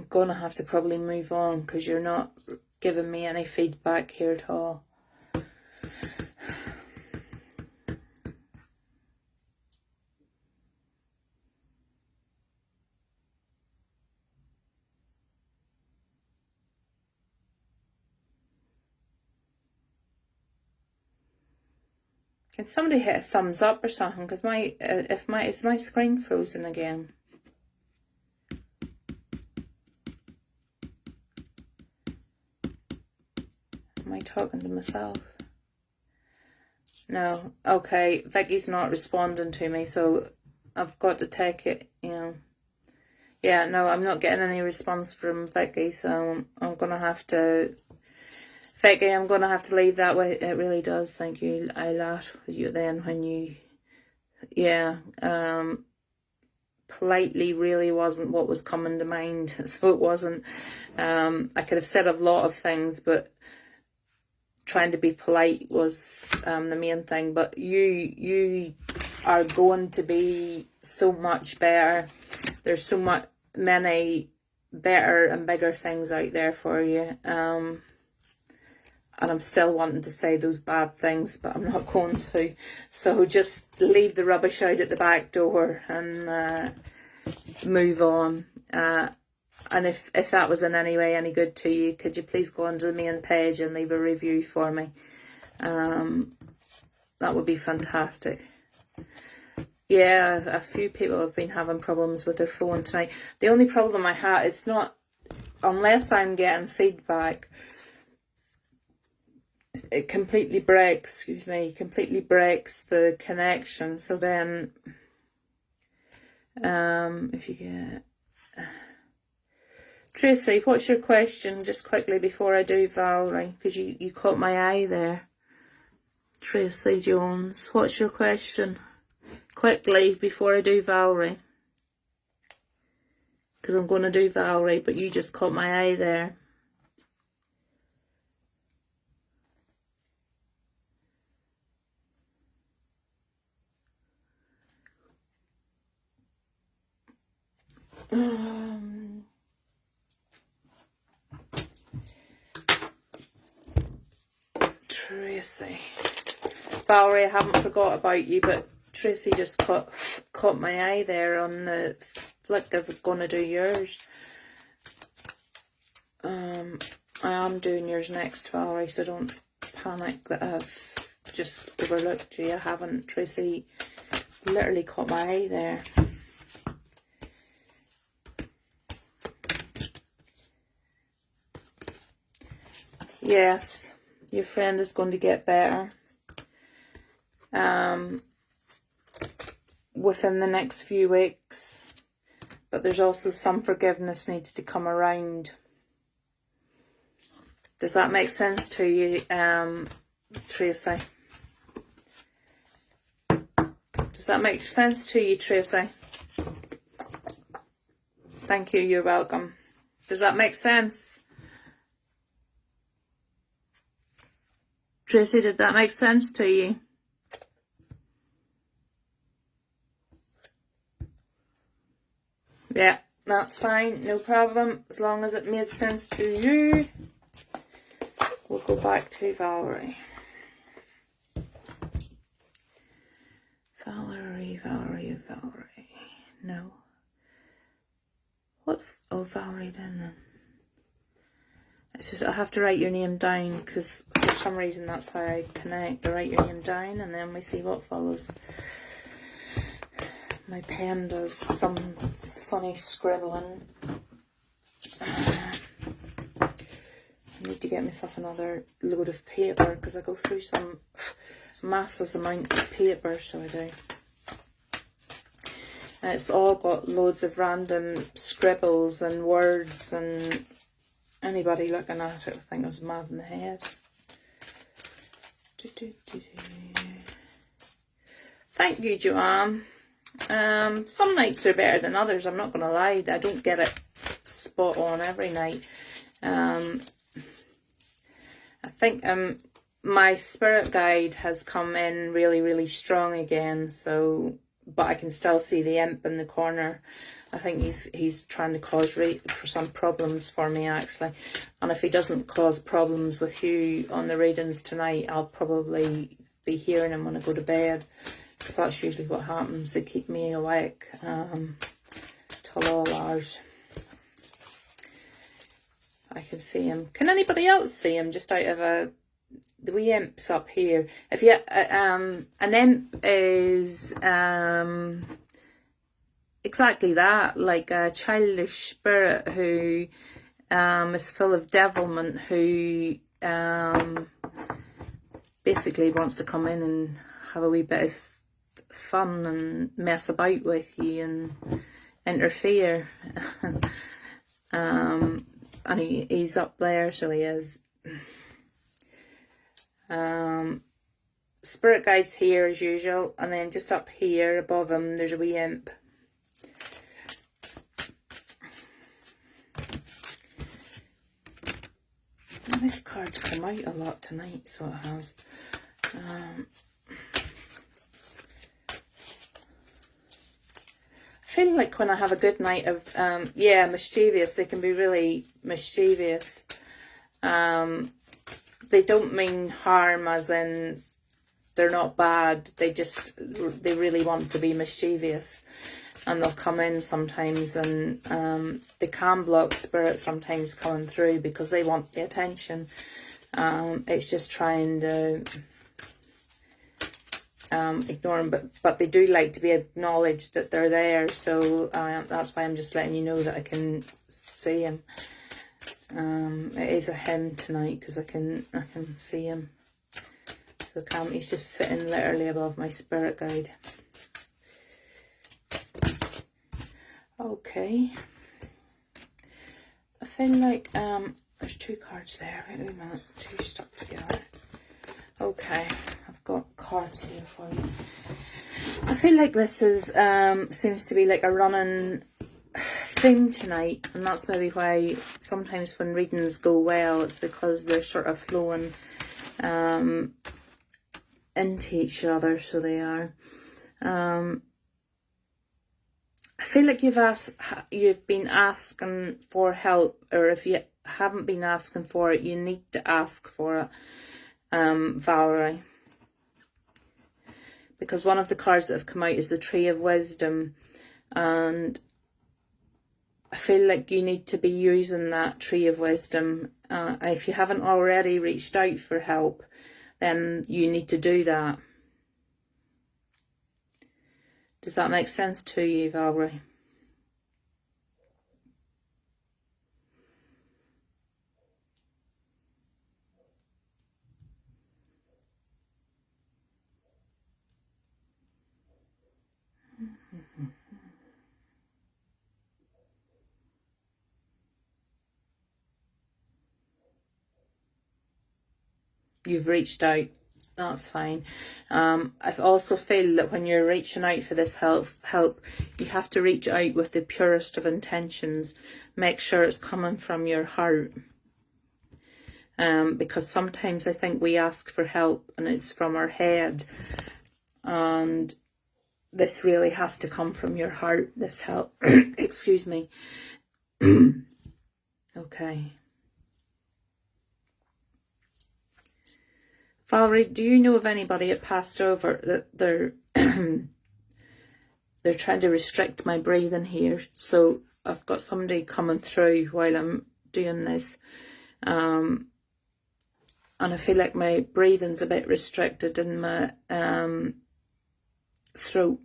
going to have to probably move on, because you're not giving me any feedback here at all. Can somebody hit a thumbs up or something? Because is my screen frozen again? Am I talking to myself? No. Okay, Vicky's not responding to me, so I've got to take it, you know. Yeah, no, I'm not getting any response from Vicky, so I'm going to have to... Vicky, I'm going to have to leave that way. It really does. Thank you. I laughed with you then when you... Yeah. Politely really wasn't what was coming to mind. So it wasn't. I could have said a lot of things, but trying to be polite was the main thing. But you are going to be so much better. There's so many better and bigger things out there for you. And I'm still wanting to say those bad things, but I'm not going to. So just leave the rubbish out at the back door and move on. And if that was in any way any good to you, could you please go onto the main page and leave a review for me? That would be fantastic. Yeah, a few people have been having problems with their phone tonight. The only problem I have, it's not, unless I'm getting feedback, it completely breaks, completely breaks the connection. So then, if you get... Tracy, what's your question, just quickly before I do Valerie, because you caught my eye there. Tracy Jones, what's your question? Quickly before I do Valerie. Because I'm going to do Valerie, but you just caught my eye there. Tracy. Valerie, I haven't forgot about you, but Tracy just caught my eye there on the flick of going to do yours. I am doing yours next, Valerie, so don't panic that I've just overlooked you. I haven't. Tracy literally caught my eye there. Yes, your friend is going to get better within the next few weeks, but there's also some forgiveness needs to come around. Does that make sense to you, Tracy? Does that make sense to you, Tracy? Thank you, you're welcome. Does that make sense? Tracy, did that make sense to you? Yeah, that's fine, no problem. As long as it made sense to you. We'll go back to Valerie. Valerie. No. Valerie then. It's just I have to write your name down because for some reason that's how I connect. I write your name down and then we see what follows. My pen does some funny scribbling. I need to get myself another load of paper because I go through some massive amount of paper, so I do. And it's all got loads of random scribbles and words, and anybody looking at it would think I was mad in the head. Thank you, Joanne. Some nights are better than others, I'm not going to lie. I don't get it spot on every night. I think my spirit guide has come in really, really strong again, so, but I can still see the imp in the corner. I think he's trying to cause for some problems for me, actually. And if he doesn't cause problems with you on the readings tonight, I'll probably be hearing him when I go to bed, because that's usually what happens. They keep me awake till all hours. I can see him. Can anybody else see him? Just out of the wee imp's up here. If you an imp is exactly that, like a childish spirit who is full of devilment, who basically wants to come in and have a wee bit of fun and mess about with you and interfere. And he's up there, so he is. Spirit guide's here as usual, and then just up here above him there's a wee imp. This card's come out a lot tonight, so it has. I feel like when I have a good night of, yeah, mischievous, they can be really mischievous. They don't mean harm as in they're not bad. They really want to be mischievous. And they'll come in sometimes, and they can block spirit sometimes coming through because they want the attention. It's just trying to ignore them, but they do like to be acknowledged that they're there. So that's why I'm just letting you know that I can see him. It is a him tonight because I can see him. So he's just sitting literally above my spirit guide. Okay. I feel like there's 2 cards there. Wait a minute, 2 stuck together. Okay, I've got cards here for you. I feel like this is seems to be like a running theme tonight, and that's maybe why sometimes when readings go well, it's because they're sort of flowing into each other. So they are. I feel like you've been asking for help, or if you haven't been asking for it, you need to ask for it, Valerie. Because one of the cards that have come out is the Tree of Wisdom, and I feel like you need to be using that Tree of Wisdom. If you haven't already reached out for help, then you need to do that. Does that make sense to you, Valerie? You've reached out. That's fine. I also feel that when you're reaching out for this help, you have to reach out with the purest of intentions. Make sure it's coming from your heart. Because sometimes I think we ask for help and it's from our head. And this really has to come from your heart, this help. Excuse me. Okay. Valerie, do you know of anybody that passed over that they're they're trying to restrict my breathing here? So I've got somebody coming through while I'm doing this, and I feel like my breathing's a bit restricted in my throat.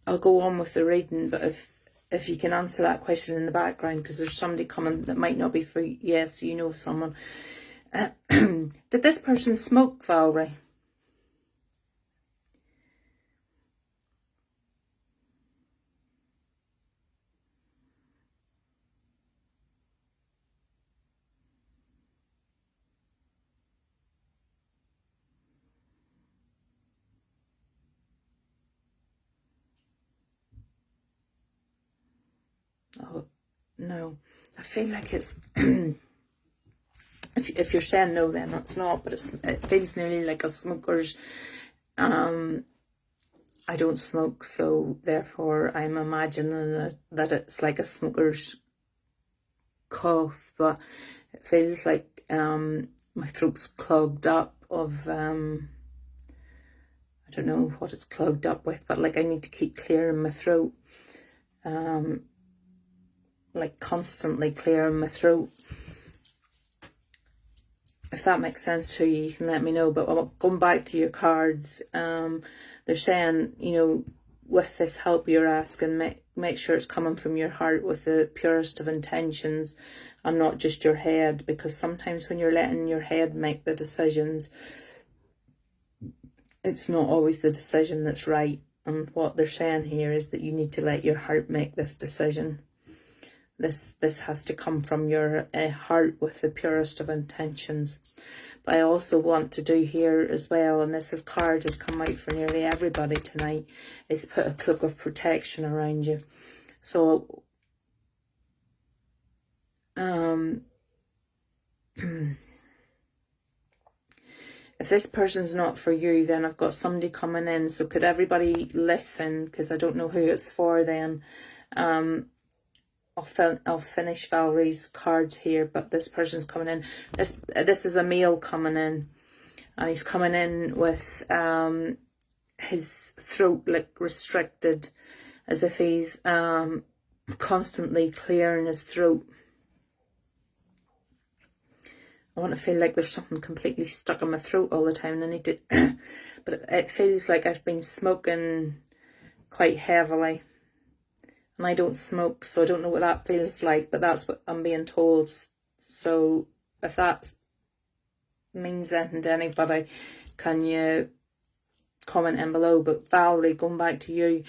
I'll go on with the reading, but if you can answer that question in the background, because there's somebody coming that might not be for you. Yes, you know of someone. Did this person smoke, Valerie? Oh, no. I feel like it's... if you're saying no, then it's not, but it feels nearly like a smoker's... I don't smoke, so therefore I'm imagining that it's like a smoker's cough, but it feels like my throat's clogged up of... I don't know what it's clogged up with, but like I need to keep clearing my throat. Like constantly clearing my throat. If that makes sense to you, you can let me know. But going back to your cards, they're saying, you know, with this help you're asking, make sure it's coming from your heart with the purest of intentions and not just your head, because sometimes when you're letting your head make the decisions, it's not always the decision that's right. And what they're saying here is that you need to let your heart make this decision. This has to come from your heart with the purest of intentions. But I also want to do here as well, and this card has come out for nearly everybody tonight, is put a cloak of protection around you. So if this person's not for you, then I've got somebody coming in. So could everybody listen? Because I don't know who it's for then. I'll finish Valerie's cards here, but this person's coming in. This is a male coming in, and he's coming in with his throat like restricted, as if he's constantly clearing his throat. I want to feel like there's something completely stuck in my throat all the time, and I need to but it feels like I've been smoking quite heavily, and I don't smoke, so I don't know what that feels like, but that's what I'm being told. So if that means anything to anybody, can you comment in below? But Valerie, going back to you,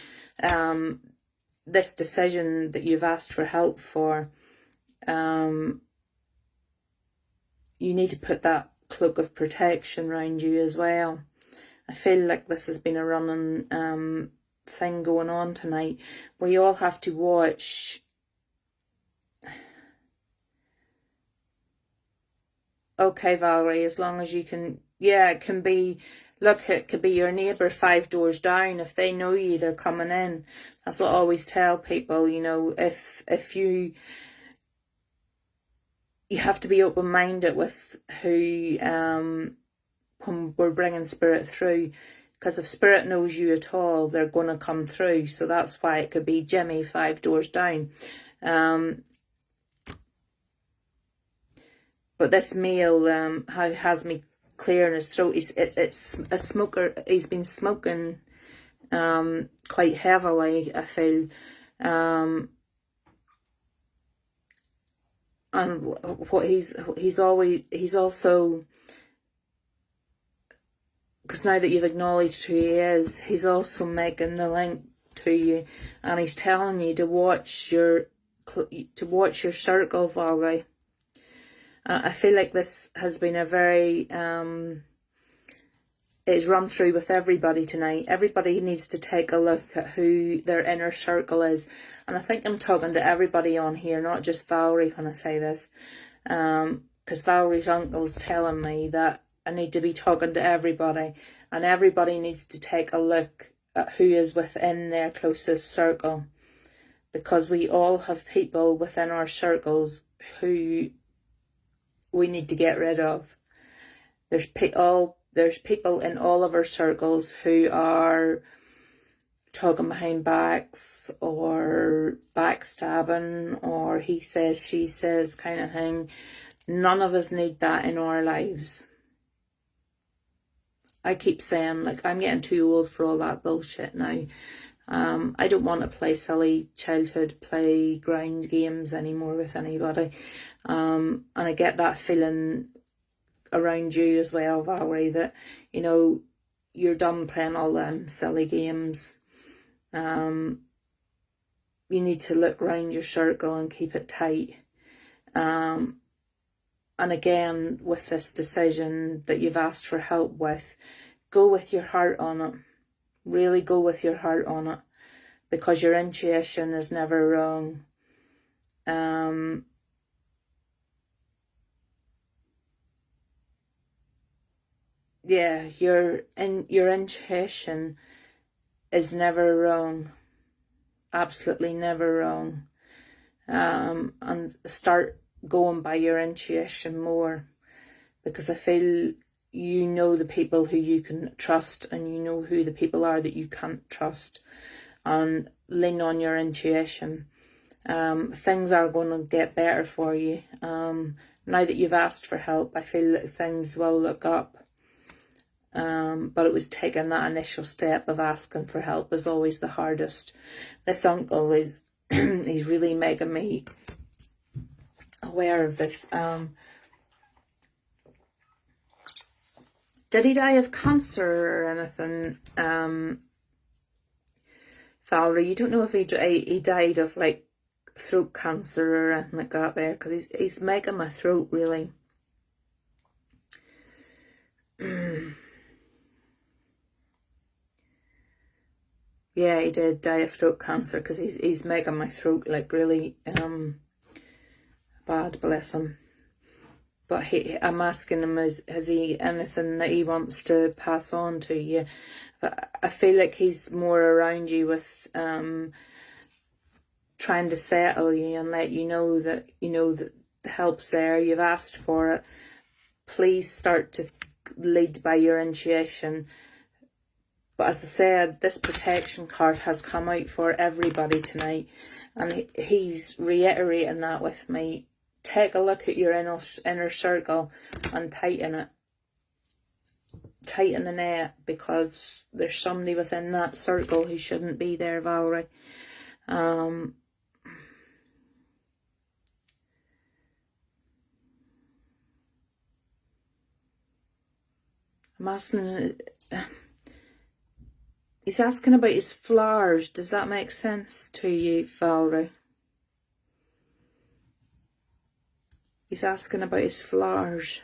this decision that you've asked for help for, you need to put that cloak of protection around you as well. I feel like this has been a running thing going on tonight. We all have to watch. Okay, Valerie, as long as you can, yeah, it can be, look, it could be your neighbour 5 doors down. If they know you, they're coming in. That's what I always tell people, you know, if you have to be open-minded with who, when we're bringing spirit through, because if spirit knows you at all, they're going to come through. So that's why it could be Jimmy 5 doors down. But this male has me clearing his throat. It's a smoker. He's been smoking quite heavily, I feel. And what he's also, because now that you've acknowledged who he is, he's also making the link to you, and he's telling you to watch your circle, Valerie. I feel like this has been a very it's run through with everybody tonight. Everybody needs to take a look at who their inner circle is. And I think I'm talking to everybody on here, not just Valerie when I say this. Because Valerie's uncle's telling me that I need to be talking to everybody. And everybody needs to take a look at who is within their closest circle. Because we all have people within our circles who we need to get rid of. There's people in all of our circles who are talking behind backs or backstabbing or he says, she says kind of thing. None of us need that in our lives. I keep saying, like, I'm getting too old for all that bullshit now. I don't want to play silly childhood playground games anymore with anybody. And I get that feeling around you as well, Valerie, that, you know, you're done playing all them silly games. You need to look around your circle and keep it tight. And again, with this decision that you've asked for help with, go with your heart on it. Really go with your heart on it, because your intuition is never wrong. Yeah, your intuition is never wrong. Absolutely never wrong. And start going by your intuition more, because I feel you know the people who you can trust, and you know who the people are that you can't trust, and lean on your intuition. Things are going to get better for you. Now that you've asked for help, I feel that things will look up. But it was taking that initial step of asking for help is always the hardest. This uncle is, he's really making me aware of this. Did he die of cancer or anything? Valerie, you don't know if he died of like throat cancer or anything like that there, because he's making my throat really. Yeah, he did die of throat cancer, because he's making my throat like really bad, bless him. But I'm asking him, has he anything that he wants to pass on to you? But I feel like he's more around you with trying to settle you and let you know that that the help's there. You've asked for it. Please start to lead by your intuition. But as I said, this protection card has come out for everybody tonight, and he's reiterating that with me. Take a look at your inner circle and tighten it. Tighten the net, because there's somebody within that circle who shouldn't be there, Valerie. I'm asking, he's asking about his flowers. Does that make sense to you, Valerie? He's asking about his flowers.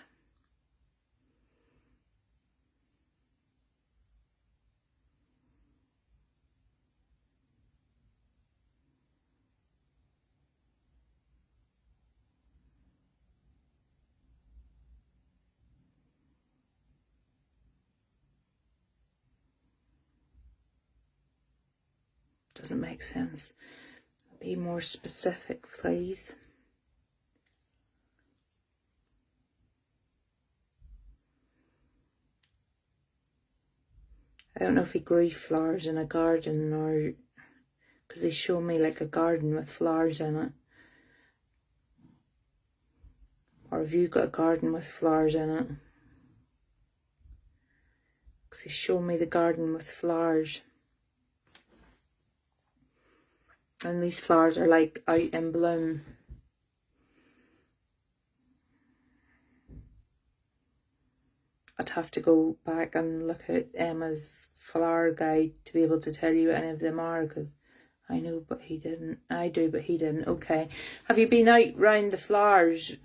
Doesn't make sense. Be more specific, please. I don't know if he grew flowers in a garden, or because he showed me like a garden with flowers in it. Or have you got a garden with flowers in it? Because he showed me the garden with flowers. And these flowers are like out in bloom. I'd have to go back and look at Emma's flower guide to be able to tell you what any of them are, because I know but he didn't. I do but he didn't. Okay. Have you been out round the flowers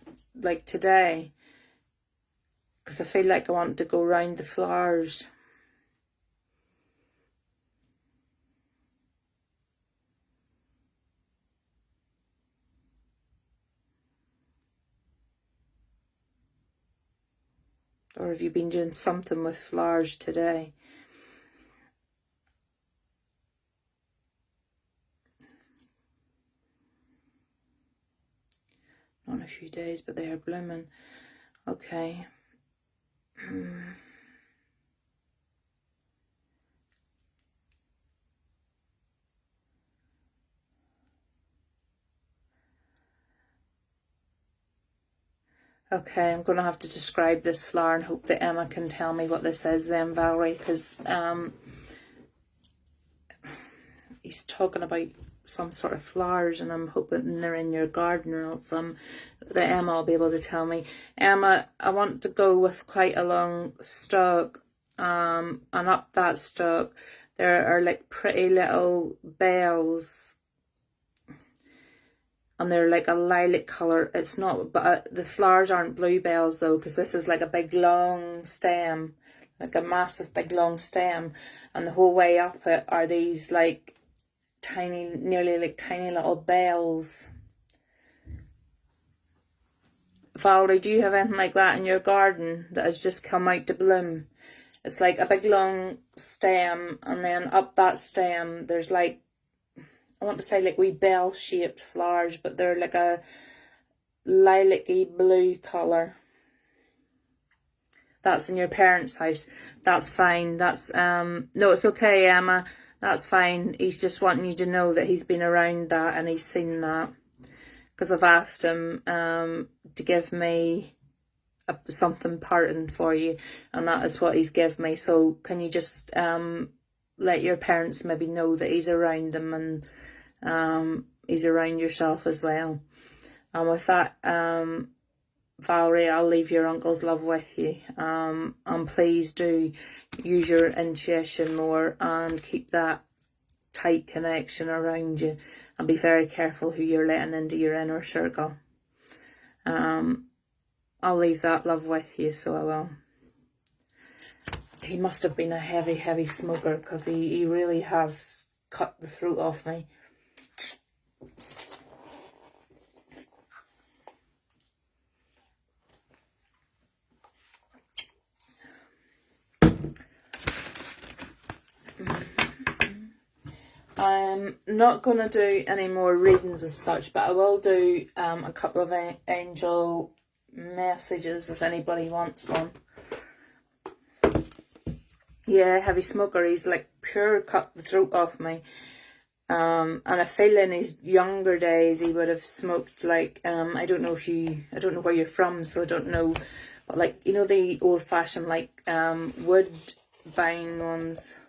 like today? Because I feel like I want to go round the flowers. Or have you been doing something with flowers today? Not in a few days, but they are blooming. Okay. Okay, I'm going to have to describe this flower and hope that Emma can tell me what this is then, Valerie, because he's talking about some sort of flowers, and I'm hoping they're in your garden, or else that Emma will be able to tell me. Emma, I want to go with quite a long stalk, and up that stalk there are like pretty little bells, and they're like a lilac colour. It's not, but the flowers aren't bluebells though, because this is like a big long stem, like a massive big long stem, and the whole way up it are these like tiny, nearly like tiny little bells. Valerie, do you have anything like that in your garden that has just come out to bloom? It's like a big long stem, and then up that stem there's like, I want to say like wee bell shaped flowers, but they're like a lilac-y blue colour. That's in your parents' house. That's fine. That's no, it's okay, Emma. That's fine. He's just wanting you to know that he's been around that and he's seen that. Because I've asked him to give me something parting for you, and that is what he's given me. So can you just let your parents maybe know that he's around them, and he's around yourself as well. And with that, Valerie, I'll leave your uncle's love with you. And please do use your intuition more and keep that tight connection around you, and be very careful who you're letting into your inner circle. I'll leave that love with you, so I will. He must have been a heavy smoker, because he really has cut the throat off me. I'm not going to do any more readings as such, but I will do a couple of angel messages if anybody wants one. Yeah, heavy smoker. He's like pure cut the throat off me. And I feel in his younger days he would have smoked like, I don't know where you're from, so I don't know, but like, you know, the old fashioned like wood vine ones.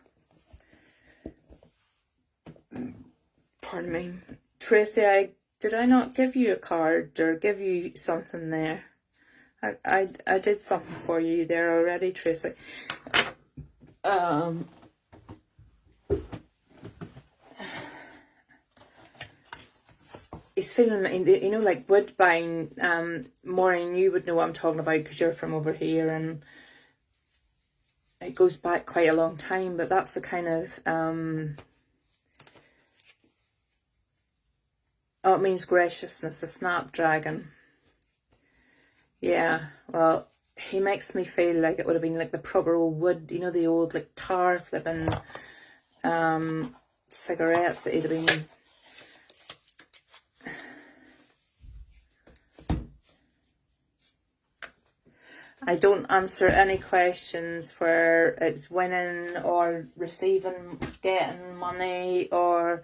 Pardon me. Tracy, did I not give you a card or give you something there? I did something for you there already, Tracy. He's feeling, you know, like woodbine. Maureen, you would know what I'm talking about because you're from over here, and it goes back quite a long time. But that's the kind of oh, it means graciousness, a snapdragon. Yeah, well, he makes me feel like it would have been like the proper old wood, you know, the old like tar flipping cigarettes that he'd have been. I don't answer any questions where it's winning or receiving, getting money or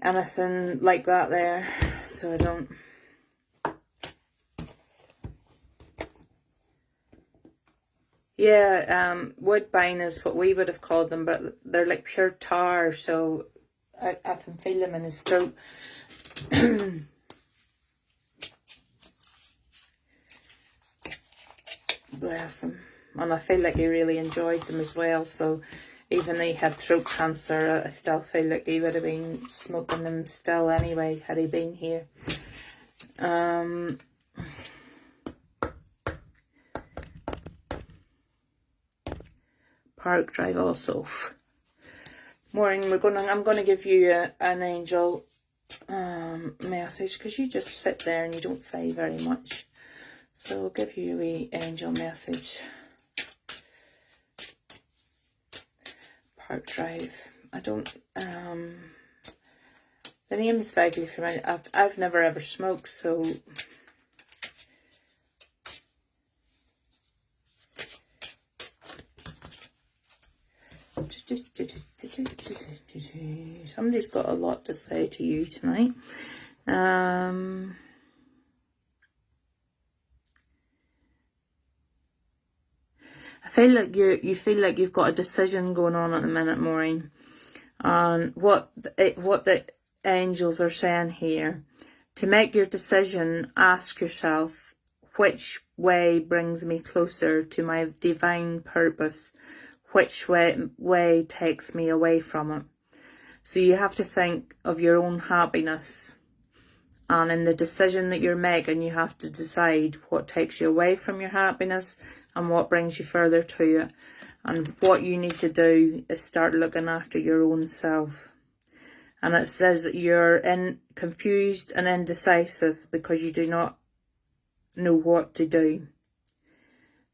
anything like that there, so I don't. Yeah, woodbine is what we would have called them, but they're like pure tar, so I can feel them in his throat. Bless him. And I feel like he really enjoyed them as well, so even though he had throat cancer, I still feel like he would have been smoking them still anyway, had he been here. Park Drive also. Maureen, I'm gonna give you an angel message, because you just sit there and you don't say very much. So I'll give you a wee angel message. Park Drive. I don't, the name is vaguely familiar. I've never ever smoked, so. Somebody's got a lot to say to you tonight. I feel like you feel like you've got a decision going on at the minute, Maureen. And what the angels are saying here, to make your decision, ask yourself, which way brings me closer to my divine purpose? Which way takes me away from it? So you have to think of your own happiness. And in the decision that you're making, you have to decide what takes you away from your happiness and what brings you further to it. And what you need to do is start looking after your own self. And it says that you're confused and indecisive because you do not know what to do.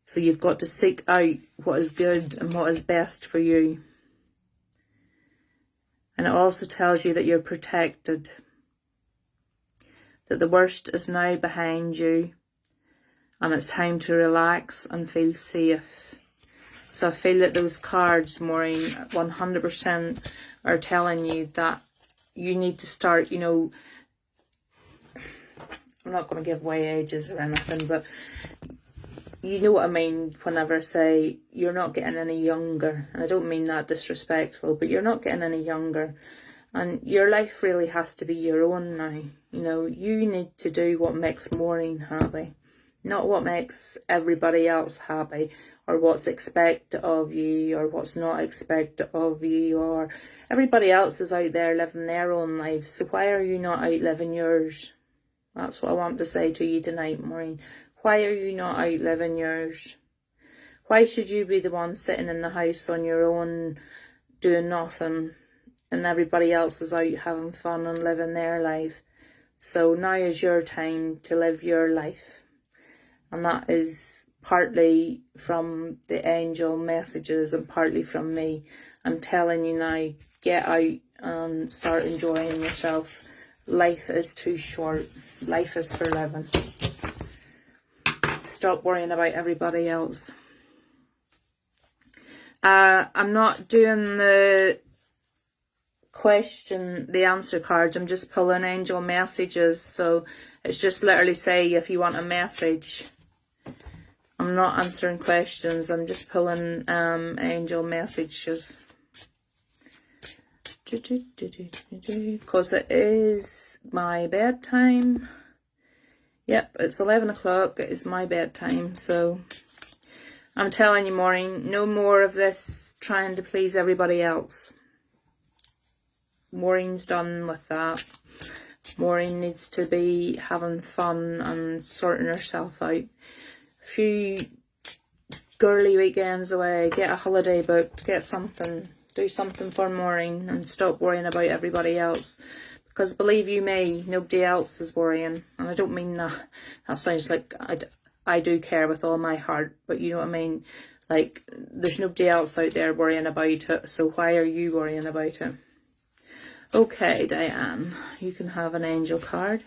So you've got to seek out what is good and what is best for you. And it also tells you that you're protected, that the worst is now behind you, and it's time to relax and feel safe. So I feel that those cards, Maureen, 100% are telling you that you need to start, you know, I'm not going to give away ages or anything, but you know what I mean whenever I say you're not getting any younger. And I don't mean that disrespectful, but you're not getting any younger. And your life really has to be your own now. You know, you need to do what makes Maureen happy, not what makes everybody else happy, or what's expected of you, or what's not expected of you, or everybody else is out there living their own life. So why are you not out living yours? That's what I want to say to you tonight, Maureen. Why are you not out living yours? Why should you be the one sitting in the house on your own, doing nothing, and everybody else is out having fun and living their life? So now is your time to live your life. And that is partly from the angel messages and partly from me. I'm telling you now, get out and start enjoying yourself. Life is too short. Life is for living. Stop worrying about everybody else. I'm not doing the answer cards. I'm just pulling angel messages. So it's just literally say if you want a message. I'm not answering questions. I'm just pulling angel messages. Because it is my bedtime. Yep, it's 11 o'clock. It is my bedtime. So I'm telling you, Maureen, no more of this trying to please everybody else. Maureen's done with that. Maureen needs to be having fun and sorting herself out. A few girly weekends away, get a holiday booked, get something, do something for Maureen and stop worrying about everybody else. Because believe you me, nobody else is worrying. And I don't mean that. That sounds like I do care with all my heart. But you know what I mean? Like, there's nobody else out there worrying about it. So why are you worrying about it? Okay, Diane. You can have an angel card.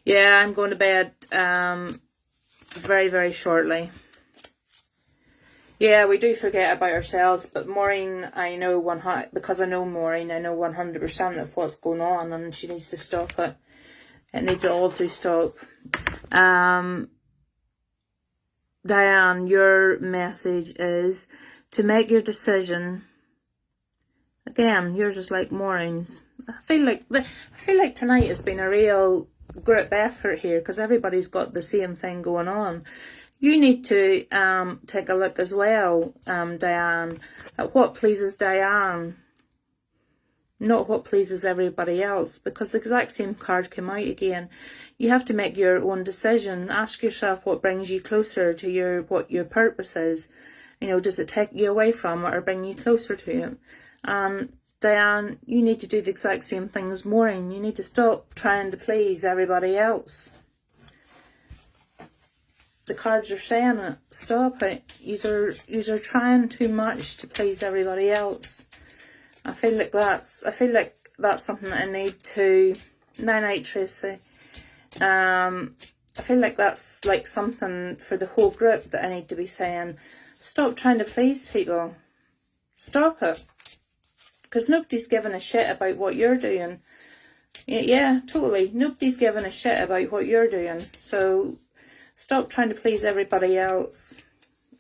Yeah, I'm going to bed very, very shortly. Yeah, we do forget about ourselves, but Maureen, I know because I know Maureen, I know 100% of what's going on, and she needs to stop it. It needs all to stop. Diane, your message is to make your decision. Again, yours is like Maureen's. I feel like tonight has been a real group effort here because everybody's got the same thing going on. You need to take a look as well, Diane, at what pleases Diane, not what pleases everybody else, because the exact same card came out again. You have to make your own decision. Ask yourself what brings you closer to what your purpose is. You know, does it take you away from it or bring you closer to it? And Diane, you need to do the exact same thing as Maureen. You need to stop trying to please everybody else. The cards are saying it. Stop it. You're trying too much to please everybody else. I feel like that's something that I need to. Night, Tracy. I feel like that's like something for the whole group that I need to be saying. Stop trying to please people. Stop it. Because nobody's giving a shit about what you're doing. Yeah, totally. Nobody's giving a shit about what you're doing. So stop trying to please everybody else.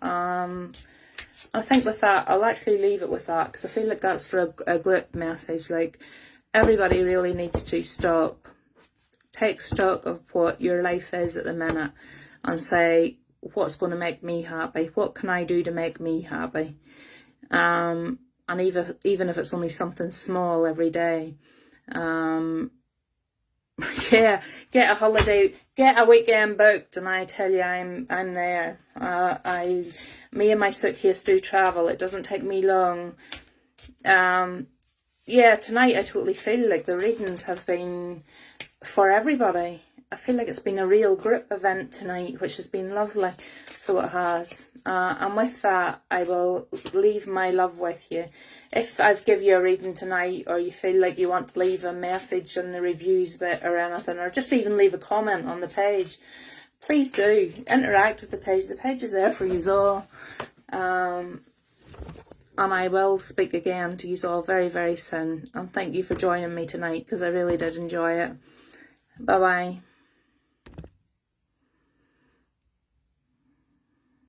I think with that, I'll actually leave it with that because I feel like that's for a group message. Like, everybody really needs to stop, take stock of what your life is at the minute and say, what's going to make me happy? What can I do to make me happy? And even if it's only something small every day. Yeah, get a holiday, get a weekend booked, and I tell you, I'm there. Me and my suitcase do travel. It doesn't take me long. Yeah, tonight I totally feel like the readings have been for everybody. I feel like it's been a real group event tonight, which has been lovely. So it has. And with that, I will leave my love with you. If I've give you a reading tonight, or you feel like you want to leave a message in the reviews bit or anything, or just even leave a comment on the page, please do. Interact with the page. The page is there for you all. And I will speak again to you all very, very soon. And thank you for joining me tonight, because I really did enjoy it. Bye-bye.